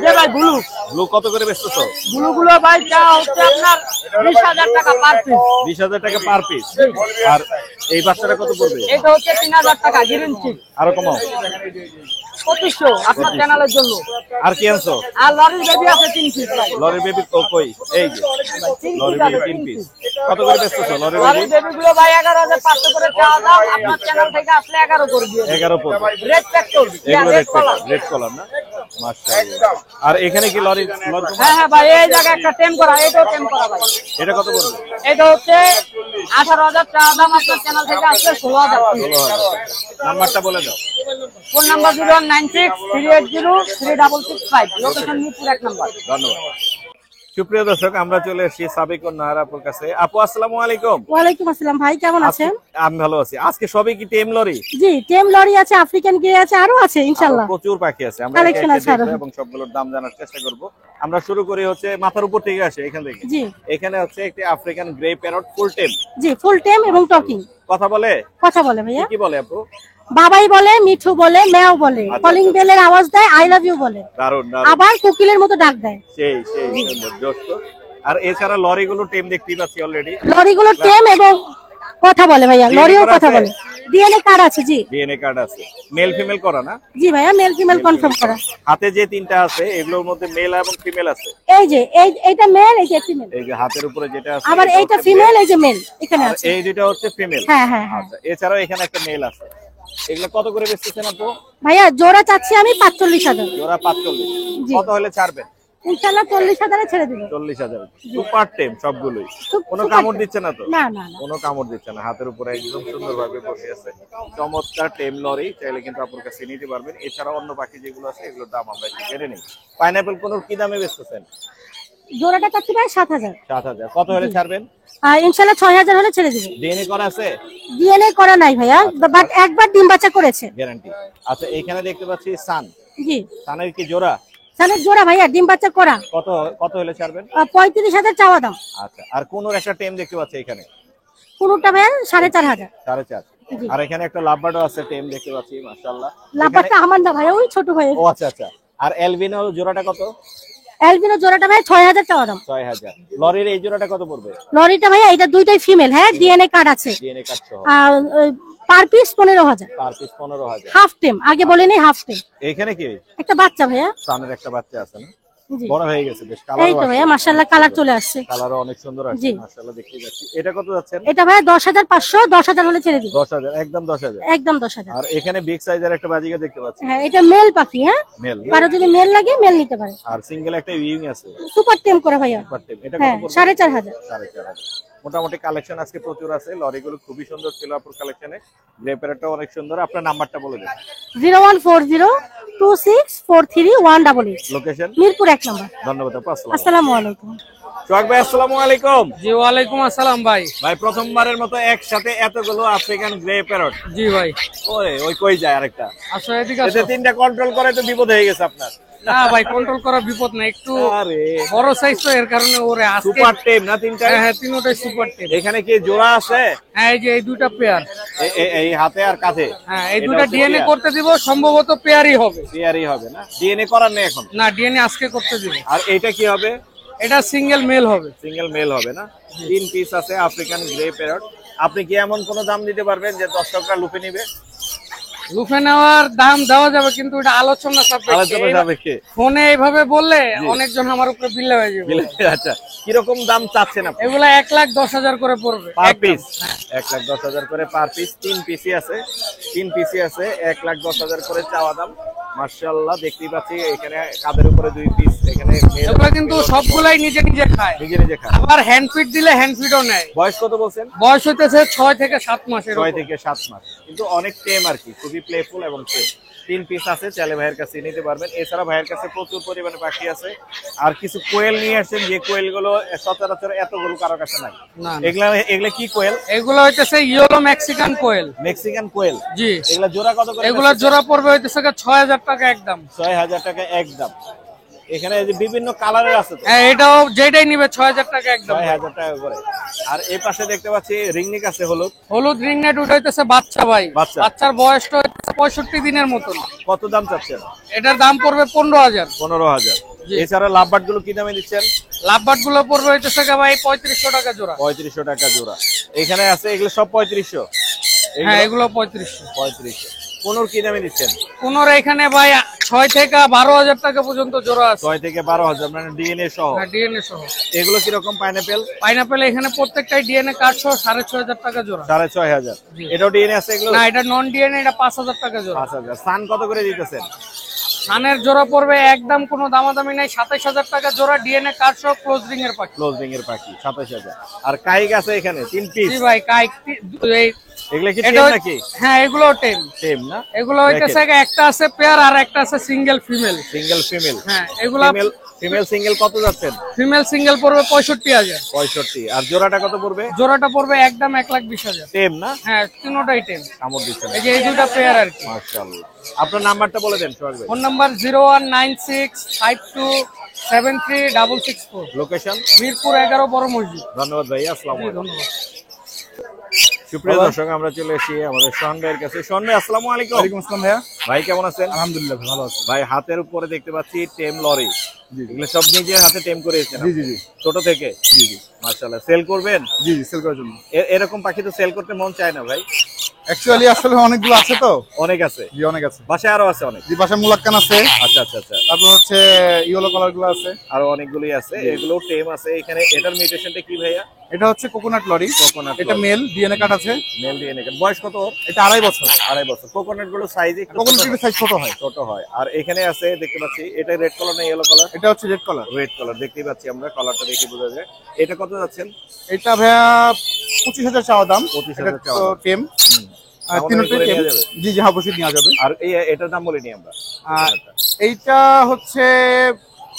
জি ভাই, ব্লু। ব্লু কত করে বেচতেছো? ব্লু গুলো ভাই চা হচ্ছে আপনার 20,000 টাকা পার পিস। 20,000 টাকা পার পিস। আর এই বাচ্চাটা কত পড়বে? এটা হচ্ছে 3,000 টাকা গ্যারান্টি চিপ। আরো কমাও। 2500 আপনার চ্যানেলের জন্য। আর কি আনছো? আর লরির বেবি আছে 3 পিস ভাই। লরি বেবি কই? এই যে লরি বেবি 3 পিস। কত করে বেচতেছো লরি বেবি? লরির বেবি গুলো ভাই 11,500 করে চাওয়া দাম। আপনার চ্যানেল থেকে আসলে 11 করে দিয়ে 11 পড়বে। রেড ট্রাক্টর, এগুলো রেড কলার। রেড কলার না? মাশাআল্লাহ। আর এখানে কি লরি? হ্যাঁ হ্যাঁ ভাই, এই জায়গায় একটা টেম করা, এটাও টেম করা ভাই। এটা কত পড়বে? এটা হচ্ছে 18,000 টাকা দাম। আপনার চ্যানেল থেকে আসলে 16,000। নাম্বারটা বলে দাও। Phone number 0196380365। Location Mirpur 1 number. ধন্যবাদ। সুপ্রিয় দর্শক, আমরা চলে এসেছি সাবিকুন নাহার আপুর কাছে। আপু আসসালামু আলাইকুম। ওয়ালাইকুম আসসালাম ভাই, কেমন আছেন? আমি ভালো আছি। আজকে সবই কি টেম লরি? জি, টেম লরি আছে, আফ্রিকান গ্রে আছে, আরো আছে ইনশাআল্লাহ। প্রচুর পাখি আছে। আমরা Collection একে একে আছে আরো। দেখবো এবং সবগুলোর দাম জানার চেষ্টা করব। আমরা শুরু করি হচ্ছে মাথার উপর থেকে আসে এখান থেকে। জি এখানে হচ্ছে একটি আফ্রিকান গ্রে প্যারট ফুল টেম। জি, ফুল টেম এবং টকিং। কথা বলে? কথা বলে ভাইয়া। কি বলে আপু? বাবাই বলে, মিঠু বলে, ম্যাও বলে, আচ্ছা, কলিং বেলের আওয়াজ দেয়, আই লাভ ইউ বলে, দারুণ দারুণ। আবার কোকিলের মতো ডাক দেয়। সেই সুন্দর জোস্ত। আর এছাড়া লরি গুলো টেম দেখতেই পাচ্ছি অলরেডি। লরিগুলো টেম এবং কথা বলে ভাইয়া, DNA লরিও করা কথা আছে? বলে। ডিএনএ কার্ড আছে। জি ডিএনএ কার্ড আছে। মেল ফিমেল করা না? জি ভাইয়া, মেল ফিমেল কনফার্ম করা। হাতে যে তিনটা আছে এগুলোর মধ্যে মেল এবং ফিমেল আছে। এই যে এইটা মেল, এই যে ফিমেল, এই যে হাতের উপরে যেটা আছে আবার এটা এইটা হচ্ছে ফিমেল, male, এই যে মেল এখানে আর আছে। এই দুটো হচ্ছে ফিমেল। হ্যাঁ হ্যাঁ হ্যাঁ আচ্ছা, এছাড়াও এখানে একটা মেল আছে। এগুলো কত করে বেচতেছেন আপু? ভাইয়া, জোড়া চাচ্ছি আমি 45,000। জোড়া 45। জি। কত হলে ছাড়বেন? ইনশাআল্লাহ 40,000-এ ছেড়ে দিব। 40,000। সুপার টেম সবগুলোই। কোনো super কামড় টেম। দিচ্ছে না তো? না না না। কোনো কামড় দিচ্ছে না। হাতের উপরে একদম সুন্দরভাবে বসে আছে। চমৎকার টেম লরি, চাইলে কিন্তু আপনার কাছে নিতে পারবেন। এছাড়া অন্য পাখি যেগুলো আছে এগুলোর দাম আমরা একটু জেনে নিই। পাইনাপেল কোন কি দামে বেচতেছেন? জোড়াটা চাচ্ছি ভাই 7,000। 7,000। কত হলে ছাড়বেন? আর ইনশাআল্লাহ 6,000 হলে ছেড়ে দিব। ডিএনএ করা আছে? ডিএনএ করা নাই ভাইয়া, বাট একবার ডিম বাচ্চা করেছে। গ্যারান্টি। আচ্ছা, এখানে দেখতে পাচ্ছি সান। জি, সানের কি জোড়া? সানের জোড়া ভাইয়া, ডিম বাচ্চা করা। কত কত হলে ছাড়বেন? 35,000 চাওয়া দাম। আচ্ছা, আর কোন একটা টেম দেখতে পাচ্ছি এখানে? পুরোটা ভাইয়া 4,500। 4,500। জি। আর এখানে একটা লাভবার্ডও আছে, টেম দেখতে পাচ্ছি মাশাআল্লাহ। লাভবারটা আমার না ভাইয়া, ওই ছোট ভাইয়া। ও আচ্ছা আচ্ছা। আর এলবিনো জোড়াটা কত? অ্যালবিনো জোড়াটা ভাইয়া 6,000 চাওয়া দাম। 6,000। লরির এই জোড়াটা কত পড়বে? লরিটা ভাইয়া এটা দুইটাই ফিমেল, হ্যাঁ, ডিএনএ কার্ড আছে। ডিএনএ কার্ড সহ। আর per piece 15,000। Per piece 15,000। Half tame, আগে বলেনি হাফ টেম। এখানে কি একটা বাচ্চা ভাইয়া। সানের একটা বাচ্চা আছে না? জি। বড় হয়ে গেছে বেশ, এই তো ভাইয়া মাশাআল্লাহ কালার চলে আসছে। কালারও অনেক সুন্দর আছে জি। মাশাআল্লাহ, দেখতে পাচ্ছি। এটা কত যাচ্ছেন? এটা ভাইয়া 10,500, 10,000 হলে ছেড়ে দিব। 10,000, একদম 10,000। একদম 10,000। আর এখানে বিগ সাইজের একটা বাজিকা দেখতে পাচ্ছি, হ্যাঁ, এটা মেল পাখি, হ্যাঁ, মেল। কারো যদি মেল লাগে মেল নিতে পারে। আর সিঙ্গেল একটা উইং আছে, সুপার টেম করে ভাইয়া। সুপার টেম। এটা কত হ্যাঁ, পড়বে? 4,500। 4,500। মোটামুটি কালেকশন আজকে প্রচুর আছে, লরিগুলো খুবই সুন্দর ছিল আপনার কালেকশনে। গ্রে প্যারেটটাও অনেক সুন্দর। আপনার নাম্বারটা বলে দেন। 01402643 লোকেশন মিরপুর 1 নম্বর। ধন্যবাদ আপু, আসসালাম। আসসালামু আলাইকুম। সোহাগ ভাই আসসালামু আলাইকুম। জি ওয়ালাইকুম আসসালাম ভাই। ভাই প্রথমবারের মতো একসাথে এতগুলো আফ্রিকান গ্রে প্যারট। জি ভাই। ওই কই যায় আরেকটা? আসলে এদিকে এতে তিনটা কন্ট্রোল করে তো বিপদ হয়ে গেছে আপনার। না ভাই, কন্ট্রোল করা বিপদ না, একটু আরে বড় সাইজ তো, এর কারণে ওরে আজকে সুপার টেম না তিনটা? হ্যাঁ, তিনটাই সুপার টেম। এখানে কি জোড়া আছে? হ্যাঁ, এই যে এই দুইটা পেয়ার। এই হাতে আর কাঁধে? হ্যাঁ, এই দুইটা ডিএনএ করতে দিব, সম্ভবত পেয়ারই হবে। পেয়ারই হবে না? ডিএনএ করার নেই এখন? না, ডিএনএ আজকে করতে দিব। আর এটা কি হবে? এটা সিঙ্গেল মেল হবে। সিঙ্গেল মেল হবে না? 3 পিস আছে আফ্রিকান গ্রে প্যারট। আপনি কি এমন কোন দাম দিতে পারবেন যে দর্শকরা লুপে নিবে? লুফে নেওয়ার দাম দেওয়া যাবে, কিন্তু এটা আলোচনা আলোচনা সাপেক্ষে। ফোনে এইভাবে বললে অনেকজন আমার উপরে বিল্লে হয়ে যাবে। আচ্ছা, কিরকম দাম চাচ্ছেন আপনি? এগুলা 1,10,000 করে পড়বে পার পিস? 1,10,000 করে পার পিস। 3 পিসি আছে, 3 পিসি আছে, 1,10,000 করে চাওয়া দাম। মাশাআল্লাহ, দেখতেই পাচ্ছি এখানে কাদের উপরে 2 পিস। এখানে এগুলা কিন্তু সবগুলাই নিজে নিজে খায়, নিজে নিজে খায়। আবার হ্যান্ড ফিড দিলে হ্যান্ড ফিডও নেয়। বয়স কত বলছেন? বয়স হইতেছে 6 থেকে 7 মাসের। 6 থেকে 7 মাস, কিন্তু অনেক টেম আর কি, খুবই প্লেফুল এবং টেম। 3 পিস আছে, চাইলে ভাইয়ের কাছে নিতে পারবেন। এছাড়া ভাইয়ের কাছে প্রচুর পরিমাণে পাখি আছে। আর কিছু কোয়েল নিয়ে আসছেন, যে কোয়েল গুলো সচরাচর এতগুলো কারো কাছে নাই। এগুলা কি কোয়েল? এগুলো হইতেছে ইয়েলো মেক্সিকান কোয়েল। মেক্সিকান কোয়েল। জি। এগুলা জোড়া কত করে? এগুলা জোড়া পড়বে হইতেছে 6,000 টাকা একদম। 6,000 টাকা একদম। এখানে যে বিভিন্ন কালারের আছে তো? হ্যাঁ, এটাও যেটাই নিবে 6,000 টাকা একদম। 6,000 টাকা করে। আর এই পাশে দেখতে পাচ্ছি রিংনেক আছে, হলুদ। হলুদ রিংনেট উঠাইতেছে বাচ্চা ভাই। বাচ্চা। বাচ্চার বয়সটা হচ্ছে 65 দিনের মতন। কত দাম চাচ্ছেন? এটার দাম পড়বে 15,000। 15,000। জি। এছাড়া লাভবার্ড গুলো কি দামে দিচ্ছেন? লাভবার্ড গুলো পড়বে হইতেছে ভাই 3500 টাকা জোড়া। 3500 টাকা জোড়া। এখানে আছে এগুলো সব 3500? হ্যাঁ, এগুলো 3500। 3500। কোনোর কি দামে দিচ্ছেন? কোনোর এখানে ভাই 6 থেকে 12,000 টাকা পর্যন্ত জোড়া আছে। 6 থেকে 12,000, মানে ডিএনএ সহ? হ্যাঁ, ডিএনএ সহ। এগুলো কিরকম? পাইনাপেল? পাইনাপেল এখানে প্রত্যেকটাই ডিএনএ কার্ড সহ 6,500 টাকা জোড়া। 6,500। জি। এটাও ডিএনএ আছে এগুলো? না, এটা নন ডিএনএ, এটা 5,000 টাকা জোড়া। 5,000। সান কত করে দিতেছেন? সানের জোড়া পড়বে একদম কোনো দামাদামি নাই, 27,000 টাকা জোড়া, ডিএনএ কার্ড সহ ক্লোজ রিং এর পাখি। ক্লোজ রিং এর পাখি 27,000। আর কাইক আছে এখানে 3 পিস? জি ভাই, কাইক এগুলো কি এটা টেম নাকি? হ্যাঁ, এগুলো টেম। টেম না? এগুলো হইতেছে একটা আছে পেয়ার আর একটা আছে সিঙ্গেল ফিমেল। Single female? হ্যাঁ, এগুলো ফিমেল সিঙ্গেল কত যাচ্ছেন? ফিমেল সিঙ্গেল পড়বে 65,000। 65। আর জোড়াটা কত পড়বে? জোড়াটা পড়বে একদম 1,20,000। টেম না? হ্যাঁ, তিনটাই টেম। কামড় দিচ্ছেন? এই যে এই দুটো পেয়ার আর কি। মাশাআল্লাহ। আপনার নাম্বারটা বলে দেন সোহাগ ভাই। Phone number 019652736664। লোকেশন? মিরপুর 11 বড় মসজিদ। ধন্যবাদ ভাই, আসসালামু জি, আলাইকুম। ধন্যবাদ। সুপ্রিয় দর্শক, আমরা চলে এসেছি আমাদের শোন ভাইয়ের কাছে। শোন ভাই আসসালামু আলাইকুম। ওয়ালাইকুম আসসালাম ভাইয়া। ভাই কেমন আছেন? আলহামদুলিল্লাহ ভালো আছি। ভাই হাতের উপরে দেখতে পাচ্ছি টেম লরি। এগুলো সব নিজের হাতে টেম করেছেন? জি জি জি ছোট থেকে? জি জি মাশাআল্লাহ। সেল করবেন? জি জি সেল করার জন্য। এরকম পাখি তো সেল করতে মন চায় না ভাই? অ্যাকচুয়ালি আসলে অনেকগুলো আছে তো। অনেক আছে? জি অনেক আছে। বাসায় আরো আছে অনেক? জি বাসায় মুলাক্কান আছে। আচ্ছা আচ্ছা আচ্ছা। তারপর হচ্ছে ইয়েলো কালার গুলো আছে। আরো অনেকগুলোই আছে, এগুলো টেম আছে। এখানে এটার মিউটেশনটা কি ভাইয়া? এটা হচ্ছে কোকোনাট লরি। কোকোনাট এটা মেল, ডিএনএ কার্ড আছে। Male DNA. বয়স কত ওর? এটা 2.5 বছর। 2.5 বছর। কোকোনাট গুলো সাইজ একটু কোকোনাটের সাইজ ছোট হয়। ছোট হয়। আর এখানে আছে দেখতে পাচ্ছি, এটা রেড কালার না ইয়েলো কালার? এটা হচ্ছে রেড কালার। রেড কালার দেখতেই পাচ্ছি আমরা, কালারটা দেখে বোঝা যায়। এটা কত যাচ্ছেন? এটা ভাইয়া 25,000 চাওয়া দাম। 25,000 এটা চাওয়া তো দাম। টেম। আমাদের তিনটাই করে টেম। নেওয়া যাবে? জি জি অবশ্যই নেওয়া যাবে। আর এটার দাম বলিনি আমরা। এইটা হচ্ছে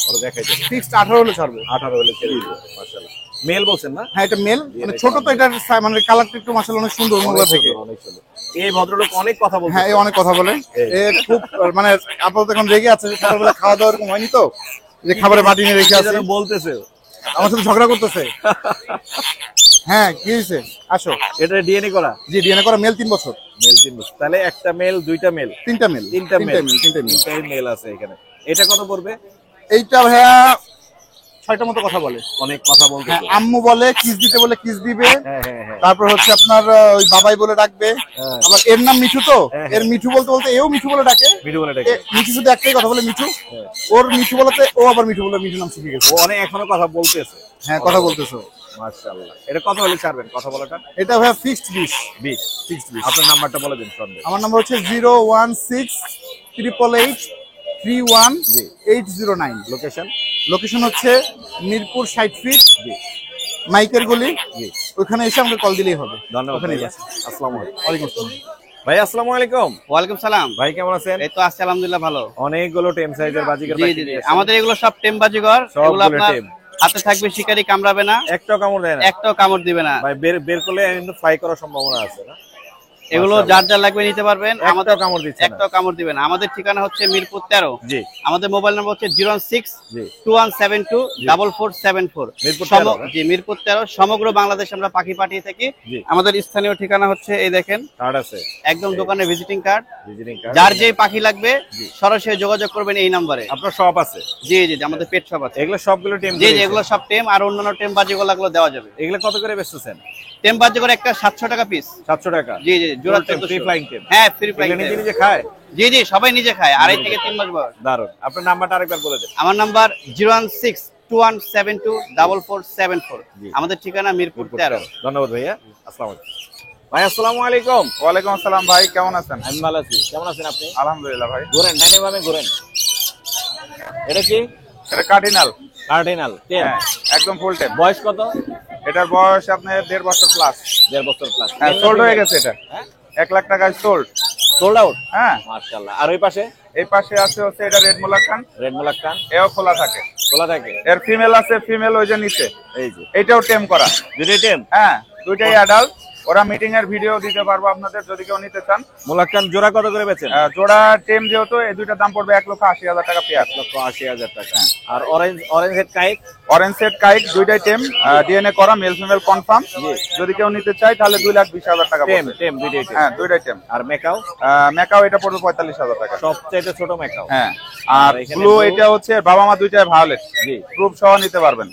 ওরা দেখাই যাবে। ফিক্সড 18 হলে ছাড়বে। 18 হলে ছেড়ে দিবে। মাশাআল্লাহ। মেল বলছেন না? হ্যাঁ এটা মেল, মানে ছোট তো, এটার মানে কালারটা একটু মাশাআল্লাহ অনেক সুন্দর অন্যগুলো থেকে। অনেক সুন্দর। এই ভদ্রলোক অনেক কথা বলছে। হ্যাঁ এই অনেক কথা বলে। এ খুব মানে আপাতত এখন রেগে আছে, সকালবেলা খাওয়া দাওয়া এরকম হয়নি তো, যে খাবারে বাটি নিয়ে রেখে আছে। বলতেছে আমার সাথে ঝগড়া করতেছে। হ্যাঁ কি হয়েছে, আসো। এটা ডিএনএ করা? জি ডিএনএ করা, মেল 3 বছর। মেল 3 বছর, তাহলে একটা মেল দুইটা মেল? তিনটা মেল। তিনটা মেল, তিনটাই মেল আছে এখানে। এটা কত পড়বে? এইটা ভাইয়া 6টা মতো কথা বলে, অনেক কথা বলতে। হ্যাঁ, আম্মু বলে, কিস দিতে বলে কিস দিবে। হ্যাঁ হ্যাঁ হ্যাঁ। তারপর হচ্ছে আপনার ওই বাবাই বলে ডাকবে। আবার এর নাম মিঠু, তো এর মিঠু বলতে বলতে এও মিঠু বলে ডাকে। মিঠু বলে ডাকে? মিঠু শুধু একটাই কথা বলে মিঠু। ওর মিঠু বলতে ও আবার মিঠু বলে মিঠু নাম শিখে গেছে। ও অনেক এখনো কথা বলতেছে? হ্যাঁ কথা বলতেছো। মাশাআল্লাহ। এটা কত হলে ছাড়বেন কথা বলাটা? এটা ভাইয়া ফিক্সড 20। ফিক্সড 20। আপনার নাম্বারটা বলে দিন সন্দেহ। আমার নাম্বার হচ্ছে 01688310809। লোকেশন? লোকেশন হচ্ছে মিরপুর 60 ফিট মাইকের গলি। ওখানে এসে আমাকে কল দিলেই হবে। ধন্যবাদ। ওখানে আসসালামু আলাইকুম। ওয়ালাইকুম আসসালাম। ভাই আসসালামু আলাইকুম। ওয়ালাইকুম সালাম। ভাই কেমন আছেন? এই তো আছি আলহামদুলিল্লাহ ভালো। অনেকগুলো টেম সাইজের বাজিকর জি জি জি, আমাদের এগুলো সব টেম বাজিগর। এগুলো আপনার হাতে থাকবে, শিকারি কামড়াবে না, একটাও কামড় দেয় না, একটাও কামড় দিবে না। ভাই বের করলে কিন্তু ফ্লাই করার সম্ভাবনা আছে না? এগুলো যার যার লাগবে নিতে পারবেন। আমাদের কামড় দিচ্ছে না, একটাও কামড় দিবে না। আমাদের ঠিকানা হচ্ছে মিরপুর 13। জি। আমাদের মোবাইল নাম্বার হচ্ছে 01621724474। মিরপুর 13। জি মিরপুর 13। সমগ্র বাংলাদেশ আমরা পাখি পাঠিয়ে থাকি। আমাদের স্থানীয় ঠিকানা হচ্ছে এই দেখেন, কার্ড আছে একদম দোকানের ভিজিটিং কার্ড। Visiting card. যার যে পাখি লাগবে সরাসরি যোগাযোগ করবেন এই নম্বরে। আপনার শপ আছে? জি জি আমাদের পেট শপ আছে। এগুলো সবগুলো টেম? জি জি এগুলো সব টেম, আর অন্যান্য টেম বাজিগুলো দেওয়া যাবে। এগুলো কত করে বেচতেছেন? টেম বাজিগুলো একটা 700 টাকা পিস। 700 টাকা? জি জি জোড়া টেম, ফ্রি ফ্লাইং টেম? হ্যাঁ ফ্রি ফ্লাইং। নিজে নিজে খায়? জি জি সবাই নিজে খায়, 2.5 থেকে 3 মাস বয়স। দারুন। আপনার নাম্বারটা আরেকবার বলে দেন। আমার নাম্বার 01621724474। আমাদের ঠিকানা মিরপুর 13। ধন্যবাদ ভাইয়া। আসসালামু আলাইকুম। ভাই আসসালামু আলাইকুম। ওয়ালাইকুম আসসালাম ভাই, কেমন আছেন? আমি ভালো আছি। কেমন আছেন আপনি? আলহামদুলিল্লাহ ভাই। ঘুরেন, ডাইনে বামে ঘুরেন। এটা কি? এটা কার্ডিনাল। কার্ডিনাল টেম? একদম ফুল টেম। বয়স কত? এটার বয়স আপনার 1.5 বছর প্লাস। 1.5 বছর প্লাস। হ্যাঁ সোল্ড হয়ে গেছে এটা। 1 লাখ টাকায় সোল্ড। Sold out? হ্যাঁ মাশাআল্লাহ। আর ওই পাশে? এই পাশে আছে হচ্ছে এটা রেড মোলাক্কান। রেড মোলাক্কান? এও খোলা থাকে। খোলা থাকে? এর ফিমেল আছে, ফিমেল ওই যে নিচে। এই যে এটাও টেম করা। দুটোই টেম? হ্যাঁ দুইটাই অ্যাডাল্ট। ওরা মিটিং এর ভিডিও দিতে পারবো আপনাদের যদি কেউ নিতে চান। মোলাক্কান জোড়া কত করে বেচেন? জোড়া টেম যেহেতু এই দুইটার দাম পড়বে 1,80,000 টাকা পেয়ার। 1,80,000 টাকা। আর অরেঞ্জ হেড কাইক? অরেঞ্জ সেট কাইক দুইটাই টেম, ডিএনএ করা, মেল ফিমেল কনফার্ম। যদি কেউ নিতে চায় তাহলে 2,20,000 টাকা টেম? পড়বে। টেম দুইটাই টেম? হ্যাঁ দুইটাই টেম। আর মেকাও? মেকাও এটা পড়বে 45,000 টাকা। সবচেয়ে ছোট মেকাও? হ্যাঁ। আর ব্লু এটা হচ্ছে বাবা মা দুইটাই ভায়োলেট। জি। গ্রুপ সহ নিতে পারবেন।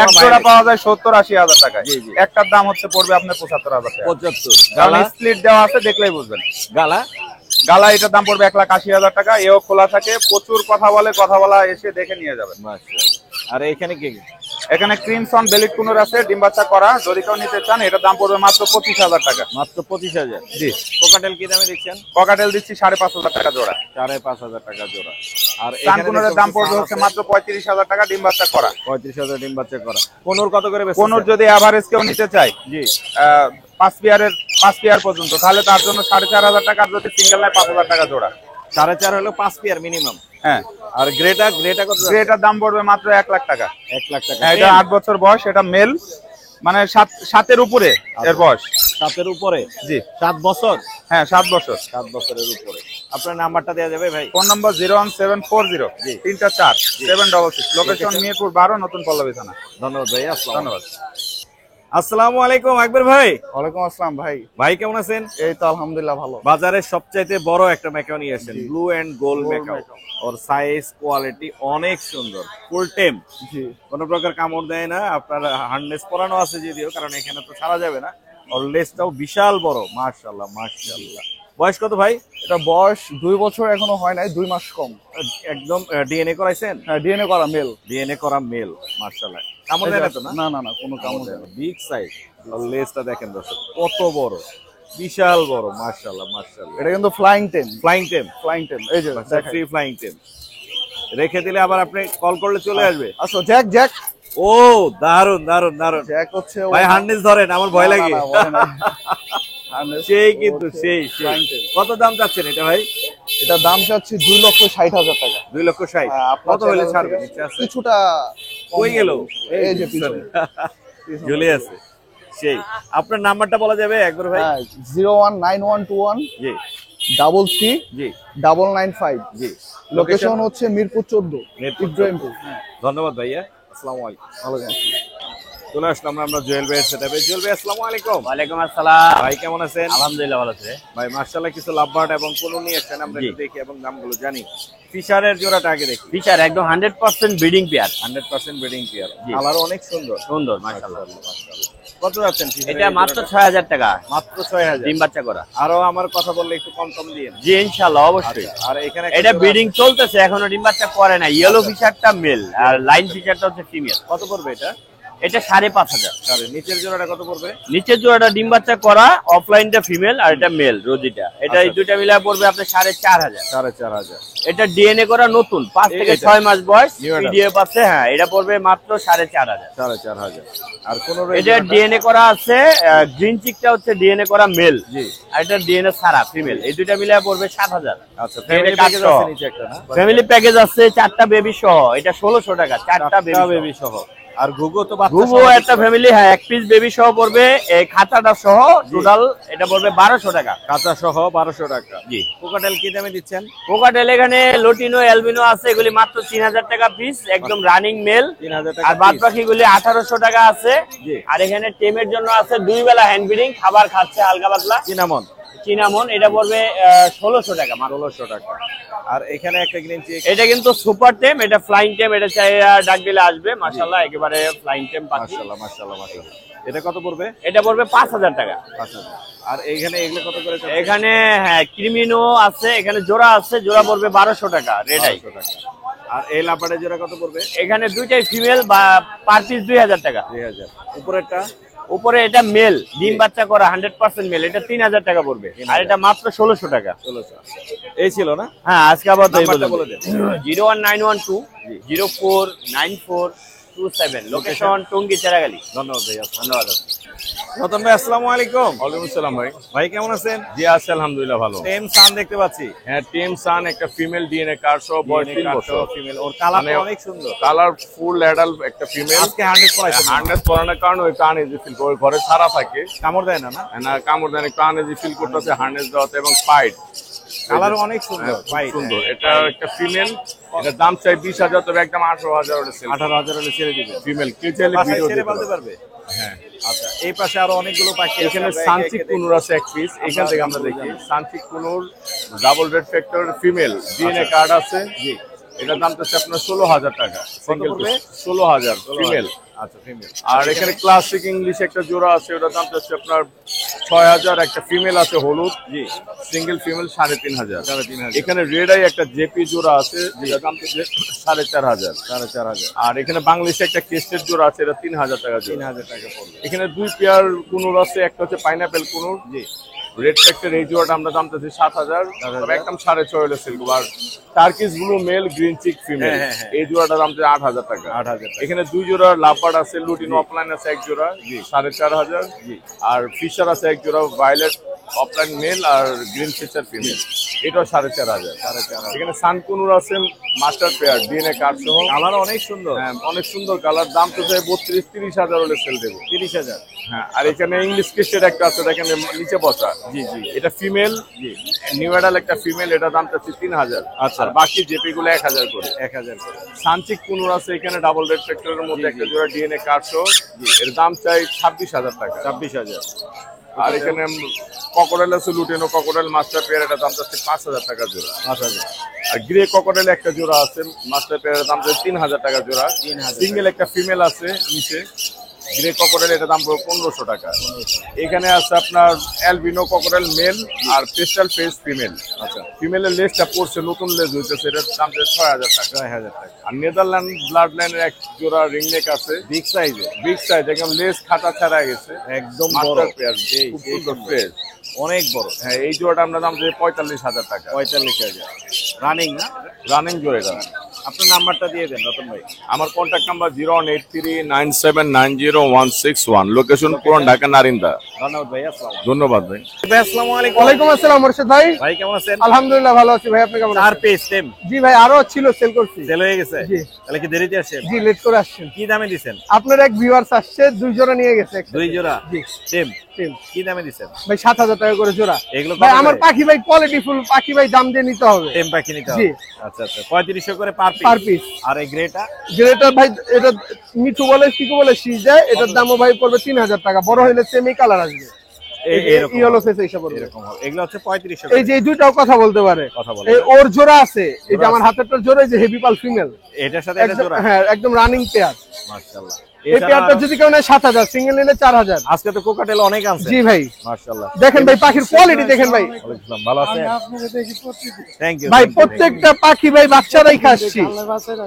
এক জোড়া পাওয়া যায় 70-80,000 টাকায়। একটার দাম হচ্ছে পড়বে আপনার 75,000 টাকা। 75? গালা স্প্লিট দেওয়া আছে, দেখলেই বুঝবেন। গালা? গালা এটার দাম পড়বে 1,80,000 টাকা। এও খোলা থাকে, প্রচুর কথা বলে, কথা বলা এসে দেখে নিয়ে যাবেন। আর এখানে কি? এখানে ক্রিমসন বেলিট কুনুর আছে, ডিম বাচ্চা করা। যদি কেউ নিতে চান এটার দাম পড়বে মাত্র 25,000 টাকা। মাত্র 25,000? জি। কোকাটেল কি দামে দিচ্ছেন? ককাটেল দিচ্ছি 5,500 টাকা জোড়া। 5,500 টাকা জোড়া। আর কানকুনুরের দাম পড়বে হচ্ছে মাত্র 35,000 টাকা, ডিম বাচ্চা করা। 35,000 ডিম বাচ্চা করা। কোনুর কত করে বেচছেন? কোনুর যদি এভারেজ কেউ নিতে চায়, জি, 5 পেয়ার পর্যন্ত, তাহলে তার জন্য 4,500 টাকা। আর যদি সিঙ্গেল নেয় 5,000 টাকা জোড়া। 4.5 হলো 5 পেয়ার মিনিমাম। হ্যাঁ। আর গ্রেটা কত? গ্রেটার দাম পড়বে মাত্র 1 লাখ টাকা। 1 লাখ টাকা। এটা 8 বছর বয়স, এটা মেল, মানে 7 উপরে এর বয়স। 7 উপরে? জি। 7 বছর? হ্যাঁ 7 বছর। 7 বছরের উপরে। আপনার নাম্বারটা দেওয়া যাবে ভাই? ফোন নম্বর 01740-347-766। লোকেশন মিরপুর 12, নতুন পল্লবী থানা। ধন্যবাদ ভাই। ধন্যবাদ। আসসালামু আলাইকুম আকবর ভাই। ওয়ালাইকুম আসসালাম ভাই। ভাই কেমন আছেন? এই তো আলহামদুলিল্লাহ ভালো। বাজারের সবচাইতে বড় একটা মেকাও নিয়ে আসেন, ব্লু এন্ড গোল্ড মেকাও। ওর সাইজ কোয়ালিটি অনেক সুন্দর, ফুল টেম। জি। কোনো প্রকার কামড় দেয় না। আপনার হার্নেস পরানো আছে যদিও, কারণ এখানে তো ছাড়া যাবে না। ওর লেজটাও বিশাল বড়, মাশাআল্লাহ মাশাআল্লাহ। বয়স কত ভাই? এটা বয়স 2 বছর এখনো হয় নাই, 2 মাস কম। একদম ডিএনএ করাইছেন? হ্যাঁ ডিএনএ করা মেল। ডিএনএ করা মেল, মাশাআল্লাহ। কামড় দেয় না তো? না না না, কোনো কামড় দেয় না। Big size. আর লেজটা দেখেন দর্শক কত বড়, বিশাল বড়, মাশাআল্লাহ মাশাআল্লাহ। এটা কিন্তু flying tame. Flying tame? Flying tame এই যে ফ্রি ফ্লাইং টেম। রেখে দিলে আবার আপনি কল করলে চলে আসবে। আসো জ্যাক জ্যাক। ও দারুন দারুন দারুন। জ্যাক হচ্ছে ভাই হার্নেস ধরেন, আমার ভয় লাগে। সেই কিন্তু সেই কত দাম চাচ্ছেন এটা ভাই? এটা দাম চাচ্ছি 2,60,000 টাকা। 2,60,000? কত হলে ছাড়বেন? কিছুটা কই গেল? এই যে পিছনে ঝুলে আছে। সেই আপনার নাম্বারটা বলা যাবে একবার ভাই? 01912 জি 33 জি 995। জি। লোকেশন হচ্ছে মিরপুর 14, মিরপুর ইব্রাহিমপুর। ধন্যবাদ ভাইয়া। আসসালামু আলাইকুম। চলে আসলাম আমরা জুয়েল ভাইয়ের সেটআপে। জুয়েল ভাই আসসালামু আলাইকুম। ওয়ালাইকুম আসসালাম। ভাই কেমন আছেন? আলহামদুলিল্লাহ ভালো আছে ভাই মাশাআল্লাহ কিছু লাভবার্ড এবং কোন নিয়ে আসছেন আমরা একটু দেখি এবং দামগুলো জানি। ফিশারের জোড়াটা আগে দেখি। ফিচার একদম 100% breeding pair. 100% breeding pair. Colour অনেক সুন্দর। সুন্দর মাশাআল্লাহ। কত যাচ্ছেন? এটা মাত্র 6000 টাকা। মাত্র 6000 ডিম বাচ্চা করা। আরো আমার কথা বললে একটু কম দিয়ে। জি ইনশাআল্লাহ অবশ্যই। আর এখানে এটা ব্রিডিং চলতেছে এখনো ডিম বাচ্চা করে না। ইয়েলো ফিশারটা মেল আর লাইন ফিশারটা হচ্ছে ফিমেল। কত পড়বে এটা? এটা 5500। আরে নিচের জোড়াটা কত পড়বে? নিচের জোড়াটা ডিম বাচ্চা করা, অফলাইনটা ফিমেল আর এটা মেল রোজিটা। এটা এই দুইটা মিলে পড়বে আপনার 4500। 4500। এটা ডিএনএ করা নতুন 5 থেকে 6 মাস বয়স, পিডিএফ আছে। হ্যাঁ এটা পড়বে মাত্র 4500। 4500। আর কোন এটা ডিএনএ করা আছে, গ্রিন চিকটা হচ্ছে ডিএনএ করা মেল। জি। আর এটা ডিএনএ ছাড়া ফিমেল। এই দুইটা মিলে পড়বে 7000। আচ্ছা ফ্যামিলি প্যাকেজ আছে নিচে একটা না? ফ্যামিলি প্যাকেজ আছে 4টা বেবি সহ। এটা 1600 টাকা 4টা বেবি সহ। আর ঘুঘু তো বাচ্চা ঘুঘু একটা ফ্যামিলি, হ্যাঁ এক পিস বেবি সহ পড়বে। এই খাঁচাটা সহ টোটাল এটা পড়বে 1200 টাকা। কাঁচা সহ 1200 টাকা। জি। কোকাটেল কি দামে দিচ্ছেন? কোকাটেল এখানে লটিনো অ্যালবিনো আছে, এগুলি মাত্র 3000 টাকা পিস, একদম রানিং মেল। 3000 টাকা। আর বাদ বাকি গুলি 1800 টাকা আছে। জি। আর এখানে টেমের জন্য আছে 2 বেলা হ্যান্ড ব্রিডিং, খাবার খাচ্ছে হালকা পাতলা। চিনামন। চিনামন এটা পড়বে 1600 টাকা মাত্র। 1600 টাকা। আর এখানে একটা গ্রিন চিক। এটা কিন্তু সুপার টেম, এটা ফ্লাইং টেম। এটা চাই ডাক দিলে আসবে। মাশাআল্লাহ একেবারে ফ্লাইং টেম পাখি। মাশাআল্লাহ মাশাআল্লাহ মাশাআল্লাহ। এটা কত পড়বে? এটা পড়বে 5000 টাকা। 5000। আর এইখানে এগুলো কত করে? এখানে হ্যাঁ ক্রিমিনো আছে, এখানে জোড়া আছে, জোড়া পড়বে 1200 টাকা রেড আই। 1200 টাকা। আর এই লাপাড়ে জোড়া কত পড়বে? এখানে দুইটাই ফিমেল বা পার পিস 2000 টাকা। 2000। উপরেরটা? উপরে এটা মেল, ডিম বাচ্চা করা 100% মেল, এটা 3000 টাকা পড়বে। আর এটা মাত্র 1600 টাকা। 1600। এই ছিল না? হ্যাঁ আজকে আবার নাম্বারটা বলে দেন। 01912 049427, লোকেশন টঙ্গী চেরাগালি। ধন্যবাদ ভাইয়া। ধন্যবাদ। রতন ভাই আসসালামু আলাইকুম। ওয়ালাইকুম আসসালাম ভাই। ভাই কেমন আছেন? জি আছি আলহামদুলিল্লাহ ভালো। টেম সান দেখতে পাচ্ছি। হ্যাঁ টিম সান একটা ফিমেল ডিএনএ কার্ড সহ বয়স 3 বছর। ফিমেল। ওর কালার মানে অনেক সুন্দর। কালার ফুল অ্যাডাল্ট একটা ফিমেল। আজকে 100 পড়াইছে। 100 পরানোর কারণে ওই কান এজি ফিল করে ঘরে ছাড়া থাকে। কামড় দেয় না না? না কামড় দেয় না, কান এজি ফিল করতেছে হার্নেস দেওয়াতে এবং ফাইট। কালার অনেক সুন্দর। ভাই সুন্দর। এটা একটা ফিমেল। এটা দাম চাই 20000, তবে একদম 18000 ওটা সেল। 18000 হলে ছেড়ে দিবেন। ফিমেল কে চাইলে বাসায় ভিডিও ছেড়ে দিতে বলতে পারবে। পারবে? হ্যাঁ। আচ্ছা এই পাশে আরো অনেকগুলো পাখি আছে। এখানে আমরা সানচিক একে একে কুনুর আছে এক পিস। এখান থেকে আমরা দেখি sun cheek conure double red factor female DNA card আছে। জি। এটার দাম হচ্ছে আপনার 16000 টাকা সিঙ্গেল পিস। 16000 ফিমেল। আচ্ছা ফিমেল। আর এখানে ক্লাসিক ইংলিশ একটা জোড়া আছে, ওটার দাম হচ্ছে আপনার 6000। একটা ফিমেল আছে হলুদ। জি। Single female 3500। 3500। এখানে রেড আই একটা জেপি জোড়া আছে, যেটার দাম হচ্ছে 4500। 4500। আর এখানে বাংলাদেশে একটা কেস্টের জোড়া আছে, এটা 3000 টাকা জোড়া। 3000 টাকা পড়বে। এখানে 2 পেয়ার কুনুর আছে, একটা হচ্ছে পাইনাপেল কুনুর। জি। রেড ফ্যাক্টর এই জোড়াটা আমরা দাম চাচ্ছি 7000, তবে একদম 6.5 হলে সেল করব। আর turquoise blue male green cheek female এই জোড়াটার দাম চাচ্ছি 8000 টাকা। 8000 টাকা। এখানে 2 জোড়া লাপার্ড আছে, লুটিনো অফলাইন আছে এক জোড়া 4500। আর ফিশার আছে এক জোড়া ভায়োলেট অফলাইন মেল আর গ্রিন ফিশার ফিমেল, এটাও 4500। এখানে সানকুনুর আছে মাস্টার পেয়ার ডিএনএ কার্ড সহ। কালার অনেক সুন্দর। হ্যাঁ অনেক সুন্দর কালার। দাম তো চাই 32-30 হলে সেল দেবো। 30000। হ্যাঁ। আর এখানে ইংলিশ কিস্টের একটা আছে, দেখেন নিচে বসা। জি জি। এটা ফিমেল। জি। নিউ অ্যাডাল একটা ফিমেল, এটা দাম চাচ্ছি 3000। আচ্ছা। আর বাকি জেপি গুলো 1000 করে। 1000 করে। সানচিক কুনুর আছে এখানে ডাবল রেড ফ্যাক্টরের মধ্যে একটা জোড়া ডিএনএ কার্ড সহ। এর দাম চাই 26000 টাকা। 26000। আর এখানে ককরেল আছে লুটেনো ককরেল মাস্টার পেয়ার, এটা দাম চাচ্ছে 5000 টাকা জোড়া। 5000। আর গ্রে ককরেল একটা জোড়া আছে মাস্টার পেয়ারের দাম চাচ্ছে 3000 টাকা জোড়া। 3000 সিঙ্গেল একটা ফিমেল আছে নিচে গ্রে ককরেল, এটা দাম পড়বে 1500 টাকা। এখানে আছে আপনার অ্যালবিনো ককরেল মেল আর পেস্টাল ফেস ফিমেল। আচ্ছা। ফিমেলের লেজটা পড়ছে, নতুন লেজ হইতেছে, এটার দাম 6000 টাকা। 6000 টাকা। আর নেদারল্যান্ড ব্লাড লাইনের এক জোড়া রিংনেক আছে বিগ সাইজে। বিগ সাইজ, একদম লেজ খাতা ছাড়া গেছে, একদম বড়। মাস্টার পেয়ার এই খুব সুন্দর ফ্রেশ। অনেক বড়। হ্যাঁ এই জোড়াটা আমরা দাম চাই 45000 টাকা। 45000। রানিং না? রানিং জোড়া। আপনার নাম্বারটা দিয়ে দেন রতন ভাই। আমার কন্ট্যাক্ট নাম্বার 01839790161, লোকেশন পুরান ঢাকা নারিন্দা। ধন্যবাদ ভাই। আসসালাম। ধন্যবাদ ভাই। ভাই আসসালামু আলাইকুম। ওয়ালাইকুম আসসালাম মোর্শেদ ভাই। ভাই কেমন আছেন? আলহামদুলিল্লাহ ভালো আছি ভাই, আপনি কেমন আছেন? আর পেজ টেম। জি ভাই আরো ছিল, সেল করছি। সেল হয়ে গেছে? জি। তাহলে কি দেরিতে আসছেন? জি লেট করে আসছেন। কি দামে দিবেন? আপনার এক ভিউয়ার্স আসছে, 2 জোড়া নিয়ে গেছে। 2 জোড়া? জি। টেম। টেম। কি দামে দিবেন? ভাই 7000 টাকা করে জোড়া। এগুলো ভাই কত আমার করে? পাখি ভাই কোয়ালিটি ফুল পাখি ভাই, দাম দিয়ে নিতে হবে। টেম পাখি নিতে হবে। জি। আচ্ছা আচ্ছা। 3500 করে পার পার পিস। আর এই গ্রেটা গ্রেটার ভাই এটা মিঠু বলে চিকু বলে শীষ যায়, এটার দামও ভাই পড়বে 3000 টাকা। বড় হইলে সেমি কালার আসবে, ইয়েলো ফেস এইসব পড়বে। এরকম হবে, এগুলো হচ্ছে 3500। এই যে এই দুইটাও কথা বলতে পারে, কথা বলে। এই ওর জোড়া আছে, এই যে আমার হাতেরটার জোড়া, এই যে হেভি পাল ফিমেল, এটার সাথে এটা জোড়া। হ্যাঁ একদম রানিং পেয়ার। মাশাআল্লাহ। এই পেয়ারটা যদি কেউ নেয় 7000, সিঙ্গেল নিলে 4000। আজকে তো কোকাটেল অনেক আছে। জি ভাই মাশাআল্লাহ। দেখেন ভাই পাখির কোয়ালিটি দেখেন ভাই। ওয়ালাইকুম ভালো আছেন? থ্যাংক ইউ ভাই প্রত্যেকটা পাখি ভাই বাচ্চারাই খাচ্ছি।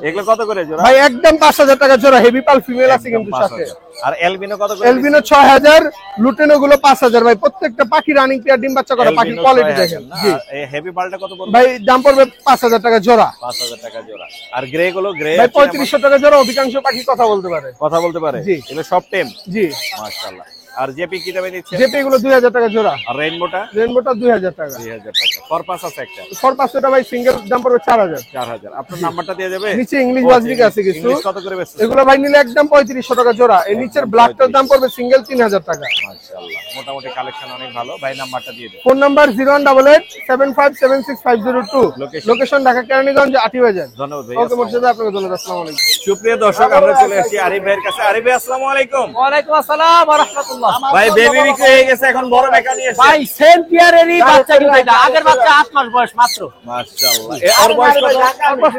এগুলো কত করে জোড়া? ভাই একদম 5000 টাকা জোড়া, হেভি পাল ফিমেল আছে কিন্তু সাথে। আর এলবিনো কত করে? এলবিনো 6000, লুটেনো গুলো 5000 ভাই। প্রত্যেকটা পাখি রানিং পেয়ার, ডিম বাচ্চা করা পাখি, কোয়ালিটি দেখেন। জি এই হেভি পালটা কত পড়বে? ভাই দাম পড়বে 5000 টাকা জোড়া। 5000 টাকা জোড়া। আর গ্রে গুলো গ্রে ভাই 3500 টাকা জোড়া। অধিকাংশ পাখি কথা বলতে পারে। কথা বলতে পারে। জি। এগুলো সব টেম। জি মাশাআল্লাহ। আর জেপি কি দামে দিচ্ছে? জেপি গুলো 2000 টাকা জোড়া। আর রেইনবোটা? রেনবোটা 2000 টাকা। 2000 টাকা। ফরপাস আছে একটা। ফর 500 ভাই সিঙ্গেল দাম পড়বে 4000। 4000। আপনার নাম্বারটা দিয়ে যাবে? নিচে ইংলিশ বাজরিক আছে কিছু। ইংলিশ কত করে বেচছেন? এগুলো ভাই নিলে একদম 3500 টাকা জোড়া। এই নিচের ব্ল্যাকটার দাম পড়বে সিঙ্গেল 3000 টাকা। মাশাআল্লাহ। মোটামুটি কালেকশন অনেক ভালো। ভাই নাম্বারটা দিয়ে দেন। Phone number 018875765502। Location Dhaka Keraniganj Atibazar. ধন্যবাদ ভাই। ওকে মুর্শিদা, আপনাকে ধন্যবাদ। আসসালামু আলাইকুম। সুপ্রিয় দর্শক, আমরা চলে আসছি আরিফ ভাইয়ের কাছে। আরিফ ভাই আসসালামু আলাইকুম। ওয়ালাইকুম আসসালাম ওয়া রাহমাতুল্লাহ। ভাই বেবি বিক্রি হয়ে গেছে, এখন বড় মেকা নিয়ে এসেছে। ভাই সেম পিয়ারেরই বাচ্চা কিন্তু এটা। আগের বাচ্চা 8 মাস বয়স মাত্র। মাশাআল্লাহ। ওর বয়স কত?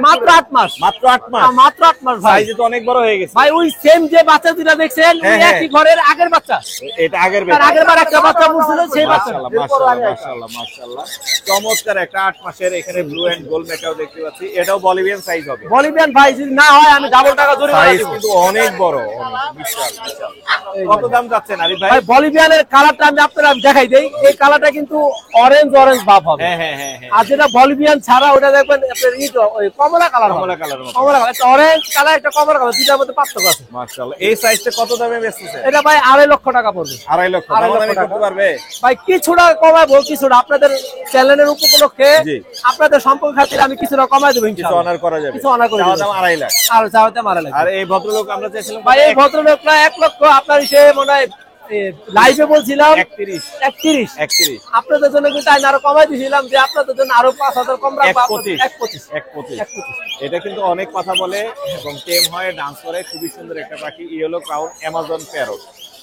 মাত্র 8 মাস। মাত্র 8 মাস। মাত্র 8 মাস ভাই। সাইজ তো অনেক বড় হয়ে গেছে। ভাই ওই সেম যে বাচ্চা দুটো দেখছেন, ওই হ্যাঁ, একই ঘরের আগের বাচ্চা। এটা আগের তার আগের বার একটা বাচ্চা মুছছিল, সেই বাচ্চা। মাশাআল্লাহ মাশাআল্লাহ। চমৎকার একটা 8 মাসের এখানে ব্লু এন্ড গোল্ড মেকাও দেখতে পাচ্ছি। এটাও বলিভিয়ান সাইজ হবে। বলিভিয়ান ভাই যদি না হয় আমি ডাবল টাকা জরিমানা সাইজ দেব। কিন্তু অনেক বড়, অনেক বিশাল বিশাল। কত দাম যাচ্ছেন আরিফ ভাই? ভাই বলিভিয়ানের কালারটা আমি আপনাদের দেখাই দেই। এই কালারটা কিন্তু অরেঞ্জ অরেঞ্জ ভাব হবে। হ্যাঁ হ্যাঁ হ্যাঁ হ্যাঁ। আর যেটা বলিভিয়ান ছাড়া ওটা দেখবেন আপনার ওই কমলা কালার। কমলা কালার মতো। কমলা কালার, একটা অরেঞ্জ কালার, একটা কমলা কালার, দুটার মধ্যে পার্থক্য আছে। মাশাআল্লাহ। এই সাইজটা কত দামে বেচতেছেন? এটা ভাই 2.5 লক্ষ টাকা পড়বে। 2.5 লক্ষ। 2.5 লক্ষ দামাদামি টাকা। করতে পারবে? ভাই কিছুটা কমাবো, কিছুটা আপনাদের চ্যানেলের উপলক্ষে, জি। আপনাদের সম্পর্ক খাতিরে আমি কিছুটা কমাই দেবো কিছু ইনশাআল্লাহ। অনার করা যাবে। কিছু অনার করে চাওয়া দেব। দাম 2.5 লাখ। আর চাওয়াতে মারা লাগে। আর এই ভদ্রলোক আমরা চাইছিলাম ভাই এই ভদ্রলোক প্রায় 1 লক্ষ, আপনার সে মনে হয় লাইভে বলছিলাম 31 31। 31 আপনাদের জন্য কিন্তু আমি আরো কমাই দিয়েছিলাম, যে আপনাদের জন্য আরো 5000 কম রাখবো। 1.25 এটা কিন্তু অনেক কথা বলে এবং টেম হয়, ডান্স করে, খুবই সুন্দর একটা পাখি, ইয়েলো ক্রাউন অ্যামাজন প্যারট।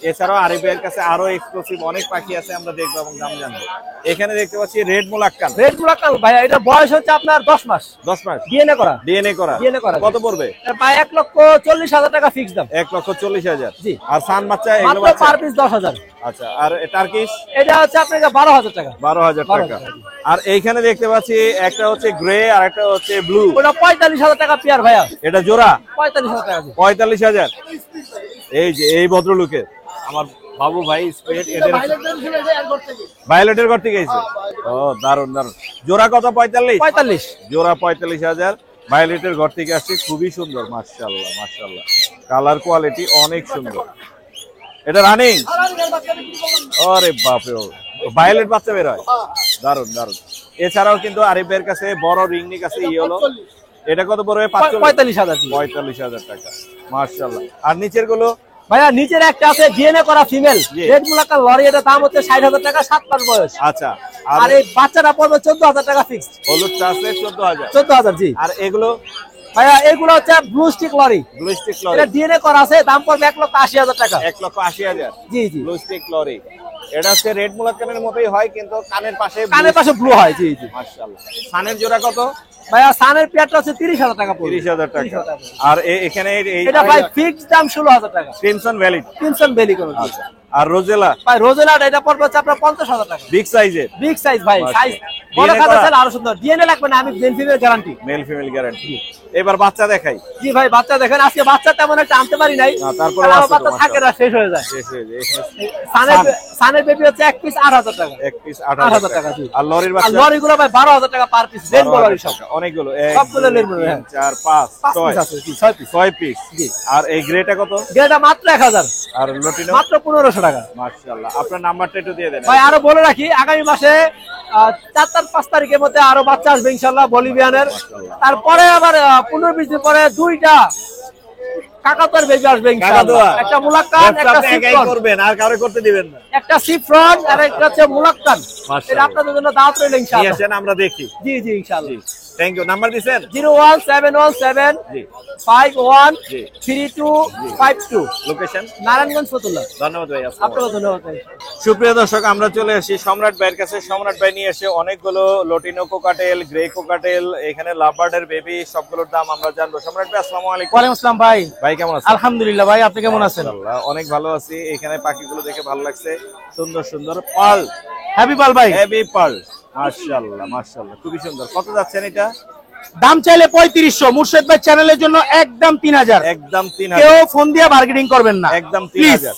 এছাড়াও আরিফ ভাইয়ের কাছে আরো এক্সক্লুসিভ অনেক পাখি আছে, আমরা দেখবো এবং দাম জানবো। এখানে দেখতে পাচ্ছি রেড মোলাক্কান। রেড মোলাক্কান ভাই, এটা বয়স হচ্ছে আপনার 10 মাস। 10 মাস ডিএনএ করা। ডিএনএ করা। কত পড়বে? প্রায় 1,40,000 টাকা ফিক্স দাম। 1,40,000। জি। আর সান বাচ্চা এগুলো মাত্র বাচ্চা পার পিস 10,000। আচ্ছা। আর টার্কিশ এটা হচ্ছে আপনার 12,000 টাকা। 12,000 টাকা। আর এইখানে দেখতে পাচ্ছি একটা হচ্ছে গ্রে আর একটা হচ্ছে ব্লু। ওটা 45,000 টাকা পেয়ার ভাইয়া। এটা জোড়া 45,000 টাকা। 45,000। এই যে এই ভদ্রলোকের আমার বাবু ভাই স্পেড এদের ভায়োলেটের ঘর থেকে এসেছে। ও দারুন দারুন। জোড়া কত? 45। জোড়া 45,000। ভায়োলেটের ঘর থেকে আসছে, খুবই সুন্দর। মাশাআল্লাহ মাশাআল্লাহ। কালার কোয়ালিটি অনেক সুন্দর। এটা রানিং। আরে বাপরে, ভায়োলেট বাচ্চা বের হয়। দারুন দারুন। এছাড়াও কিন্তু আরিফ ভাইয়ের কাছে বড় রিংনিক আছে ইয়েলো। এটা কত পড়বে? 45,000। 45,000 টাকা। মাশাআল্লাহ। আর নিচের গুলো ভাইয়া নিচের একটা আছে ডিএনএ করা ফিমেল, রেড মোলাক্কান লরি। এটা দাম হচ্ছে 60,000 টাকা, 7 মাস বয়স। আচ্ছা। আর এই বাচ্চাটা পড়বে 14,000 টাকা ফিক্সড। হলুদটা আছে 14,000। 14,000 জি। আর এগুলো ভাইয়া এগুলো হচ্ছে blue streak lory. Blue streak lory. এটা ডিএনএ করা আছে, দাম পড়বে 1,80,000 টাকা। 1,80,000। জি জি। Blue streak lory. এটা হচ্ছে রেড মোলাক্কানের মতোই হয়, কিন্তু কানের পাশে ব্লু হয়। জি জি। মাশাআল্লাহ। সানের জোড়া কত? ভাইয়া সানের পেয়ারটা হচ্ছে 30,000 টাকা পড়বে। 30,000 টাকা। আর এখানে এটা ভাই ফিক্সড দাম 16,000 টাকা। Crimson valley. ক্রিমসন ভ্যালি কোন। আর রোজেলা ভাই রোজেলাটা এটা পড়বে হচ্ছে আপনার 50,000 টাকা। বিগ সাইজের। বিগ সাইজ ভাই, সাইজ বড় কাটা চাইলে আরো সুন্দর। ডিএনএ লাগবে না, আমি male female guarantee. Male female guarantee. এবার বাচ্চা দেখাই। জি ভাই বাচ্চা দেখেন, আজকে বাচ্চা তেমন একটা আনতে পারি নাই, তারপরে বাচ্চা থাকে না, শেষ হয়ে যায়। শেষ হয়ে যায়। সানের বেবি হচ্ছে 1 পিস 8,000 টাকা। 1 পিস 8,000 টাকা। আর লরির বাচ্চা? আর লরি গুলো ভাই 12,000 টাকা পার পিস। রেনবো লরি সব। অনেকগুলো। সবগুলো রেনবো। 4 5 6 পিস। আর এই গ্রেটা কত? গ্রেটা মাত্র 1,000। আর লটিনো? মাত্র 1,500 টাকা। মাশাআল্লাহ। আপনার নাম্বারটা একটু দিয়ে দেন ভাই। আরো বলে রাখি, আগামী মাসে 4-5 তারিখের মধ্যে আরো বাচ্চা আসবে ইনশাআল্লাহ বলিভিয়ানের। তারপরে আবার 15-20 দিন পরে 2টা কাকাতুয়ার বেবি আসবে ইনশাআল্লাহ। একটা মুলাক্কান, একটা সিফ্রন করবেন, আর কারো করতে দিবেন না। একটা সিফ্রন আর একটা হচ্ছে মুলাক্কান। এটা আপনাদের জন্য দাওয়াত রইল ইনশাআল্লাহ। নিয়ে আসেন, আমরা দেখি। জি জি ইনশাআল্লাহ। Thank you. নাম্বার দিছেন? 01717 জি 513252। লোকেশন নারায়ণগঞ্জ ফতুল্লা। ধন্যবাদ ভাই। আসসালামু আপনাকে ধন্যবাদ ভাই। সুপ্রিয় দর্শক, আমরা চলে আসি সম্রাট ভাইয়ের কাছে। সম্রাট ভাই নিয়ে এসে অনেকগুলো লটিনো কোকাটেল, গ্রে কোকাটেল, এখানে লাভবার্ডের বেবি, সবগুলোর দাম আমরা জানবো। সম্রাট ভাই আসসালামু আলাইকুম। ওয়ালাইকুম আসসালাম ভাই। ভাই কেমন আছেন? আলহামদুলিল্লাহ ভাই, আপনি কেমন আছেন? মাশাআল্লাহ, অনেক ভালো আছি। এখানে পাখিগুলো দেখে ভালো লাগছে, সুন্দর সুন্দর পার্ল, হ্যাপি পাল ভাই। হেভি পার্ল, মাশাআল্লাহ মাশাআল্লাহ, খুবই সুন্দর। কত যাচ্ছেন এটা? দাম চাইলে 3500, মুর্শেদ ভাই চ্যানেলের জন্য একদম 3000। একদম 3000। কেউ ফোন দিয়ে বার্গেনিং করবেন না, একদম প্লিজ। 3000।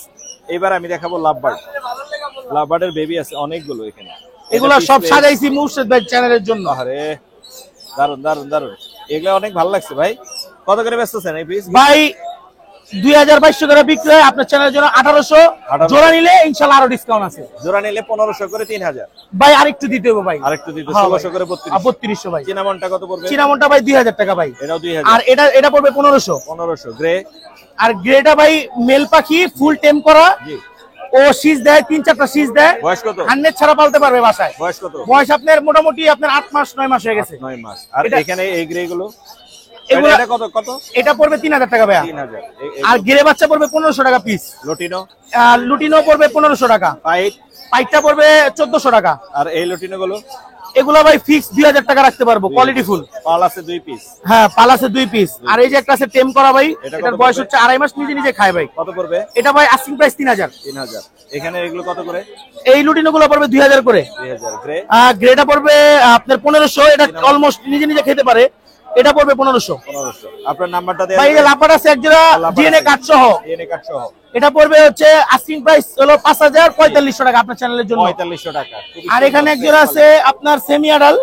এবার আমি দেখাবো লাভবার্ড। লাভবার্ডের বেবি আছে অনেকগুলো এখানে। এগুলা সব সাজাইছি মুর্শেদ ভাই চ্যানেলের জন্য। আরে দারুন দারুন দারুন, এগুলো অনেক ভালো লাগছে ভাই। কত করে বেচতেছেন এই পিস? ভাই 2200 করে বিক্রি হয়, আপনার চ্যানেলের জন্য 1800। জোড়া নিলে ইনশাআল্লাহ আরো ডিসকাউন্ট আছে। জোড়া নিলে 1500 করে 3000। ভাই আরেকটু দিতে হবে ভাই, আরেকটু দিতে হ্যাঁ 1600 করে 3200 ভাই। চিনামনটা কত পড়বে? চিনামনটা ভাই 2000 টাকা ভাই। এটাও 2000। আর এটা পড়বে 1500। 1500 গ্রে। আর গ্রেটা ভাই মেল পাখি, ফুল টেম করা। জি। ও শীষ দেয়, 3-4টা শীষ দেয়। বয়স কত? 100 ছাড়া পালতে পারবে বাসায়। বয়স কত? বয়স আপনার মোটামুটি আপনার 8 মাস 9 মাস হয়ে গেছে। 9 মাস। আর এখানে এই গ্রে গুলো এগুলো এটা কত কত? এটা পড়বে 3000 টাকা ভাইয়া। 3000। আর গ্রে বাচ্চা পড়বে 1500 টাকা পিস। লটিনো? লুটিনো পড়বে 1500 টাকা। পাইটটা পড়বে 1400 টাকা। আর এই লটিনো গুলো? এগুলো ভাই ফিক্স 2000 টাকা রাখতে পারবো, কোয়ালিটি ফুল। পাল আছে 2 পিস। হ্যাঁ, পাল আছে 2 পিস। আর এই যে একটা আছে টেম করা ভাই, এটার বয়স হচ্ছে 2.5 মাস, নিজে নিজে খায় ভাই। কত পড়বে? এটা ভাই আস্কিং প্রাইস 3000। 3000। এখানে এগুলো কত করে? এই লুটিনো গুলো পড়বে 2000 করে। 2000 গ্রে। গ্রেটা পড়বে আপনার 1500, এটা অলমোস্ট নিজে নিজে খেতে পারে। এটা পড়বে 1500। 1500। আপনার নাম্বারটা দেন ভাই। এই লাভবার্ড আছে এক জোড়া ডিএনএ কার্ড সহ। ডিএনএ কার্ড সহ। এটা পড়বে হচ্ছে আস্কিং প্রাইস হলো 5000, 4500 টাকা আপনার চ্যানেলের জন্য। 4500 টাকা। আর এখানে এক জোড়া আছে আপনার সেমি আডাল,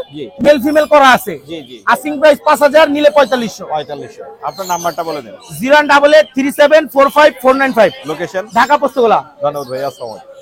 মেল ফিমেল করা আছে। জি জি। আস্কিং প্রাইস 5000, নিলে 4500। 4500। আপনার নাম্বারটা বলে দেন। 01837454995। লোকেশন? ঢাকা পোস্তগোলা। ধন্যবাদ ভাই। আসসালামু আলাইকুম।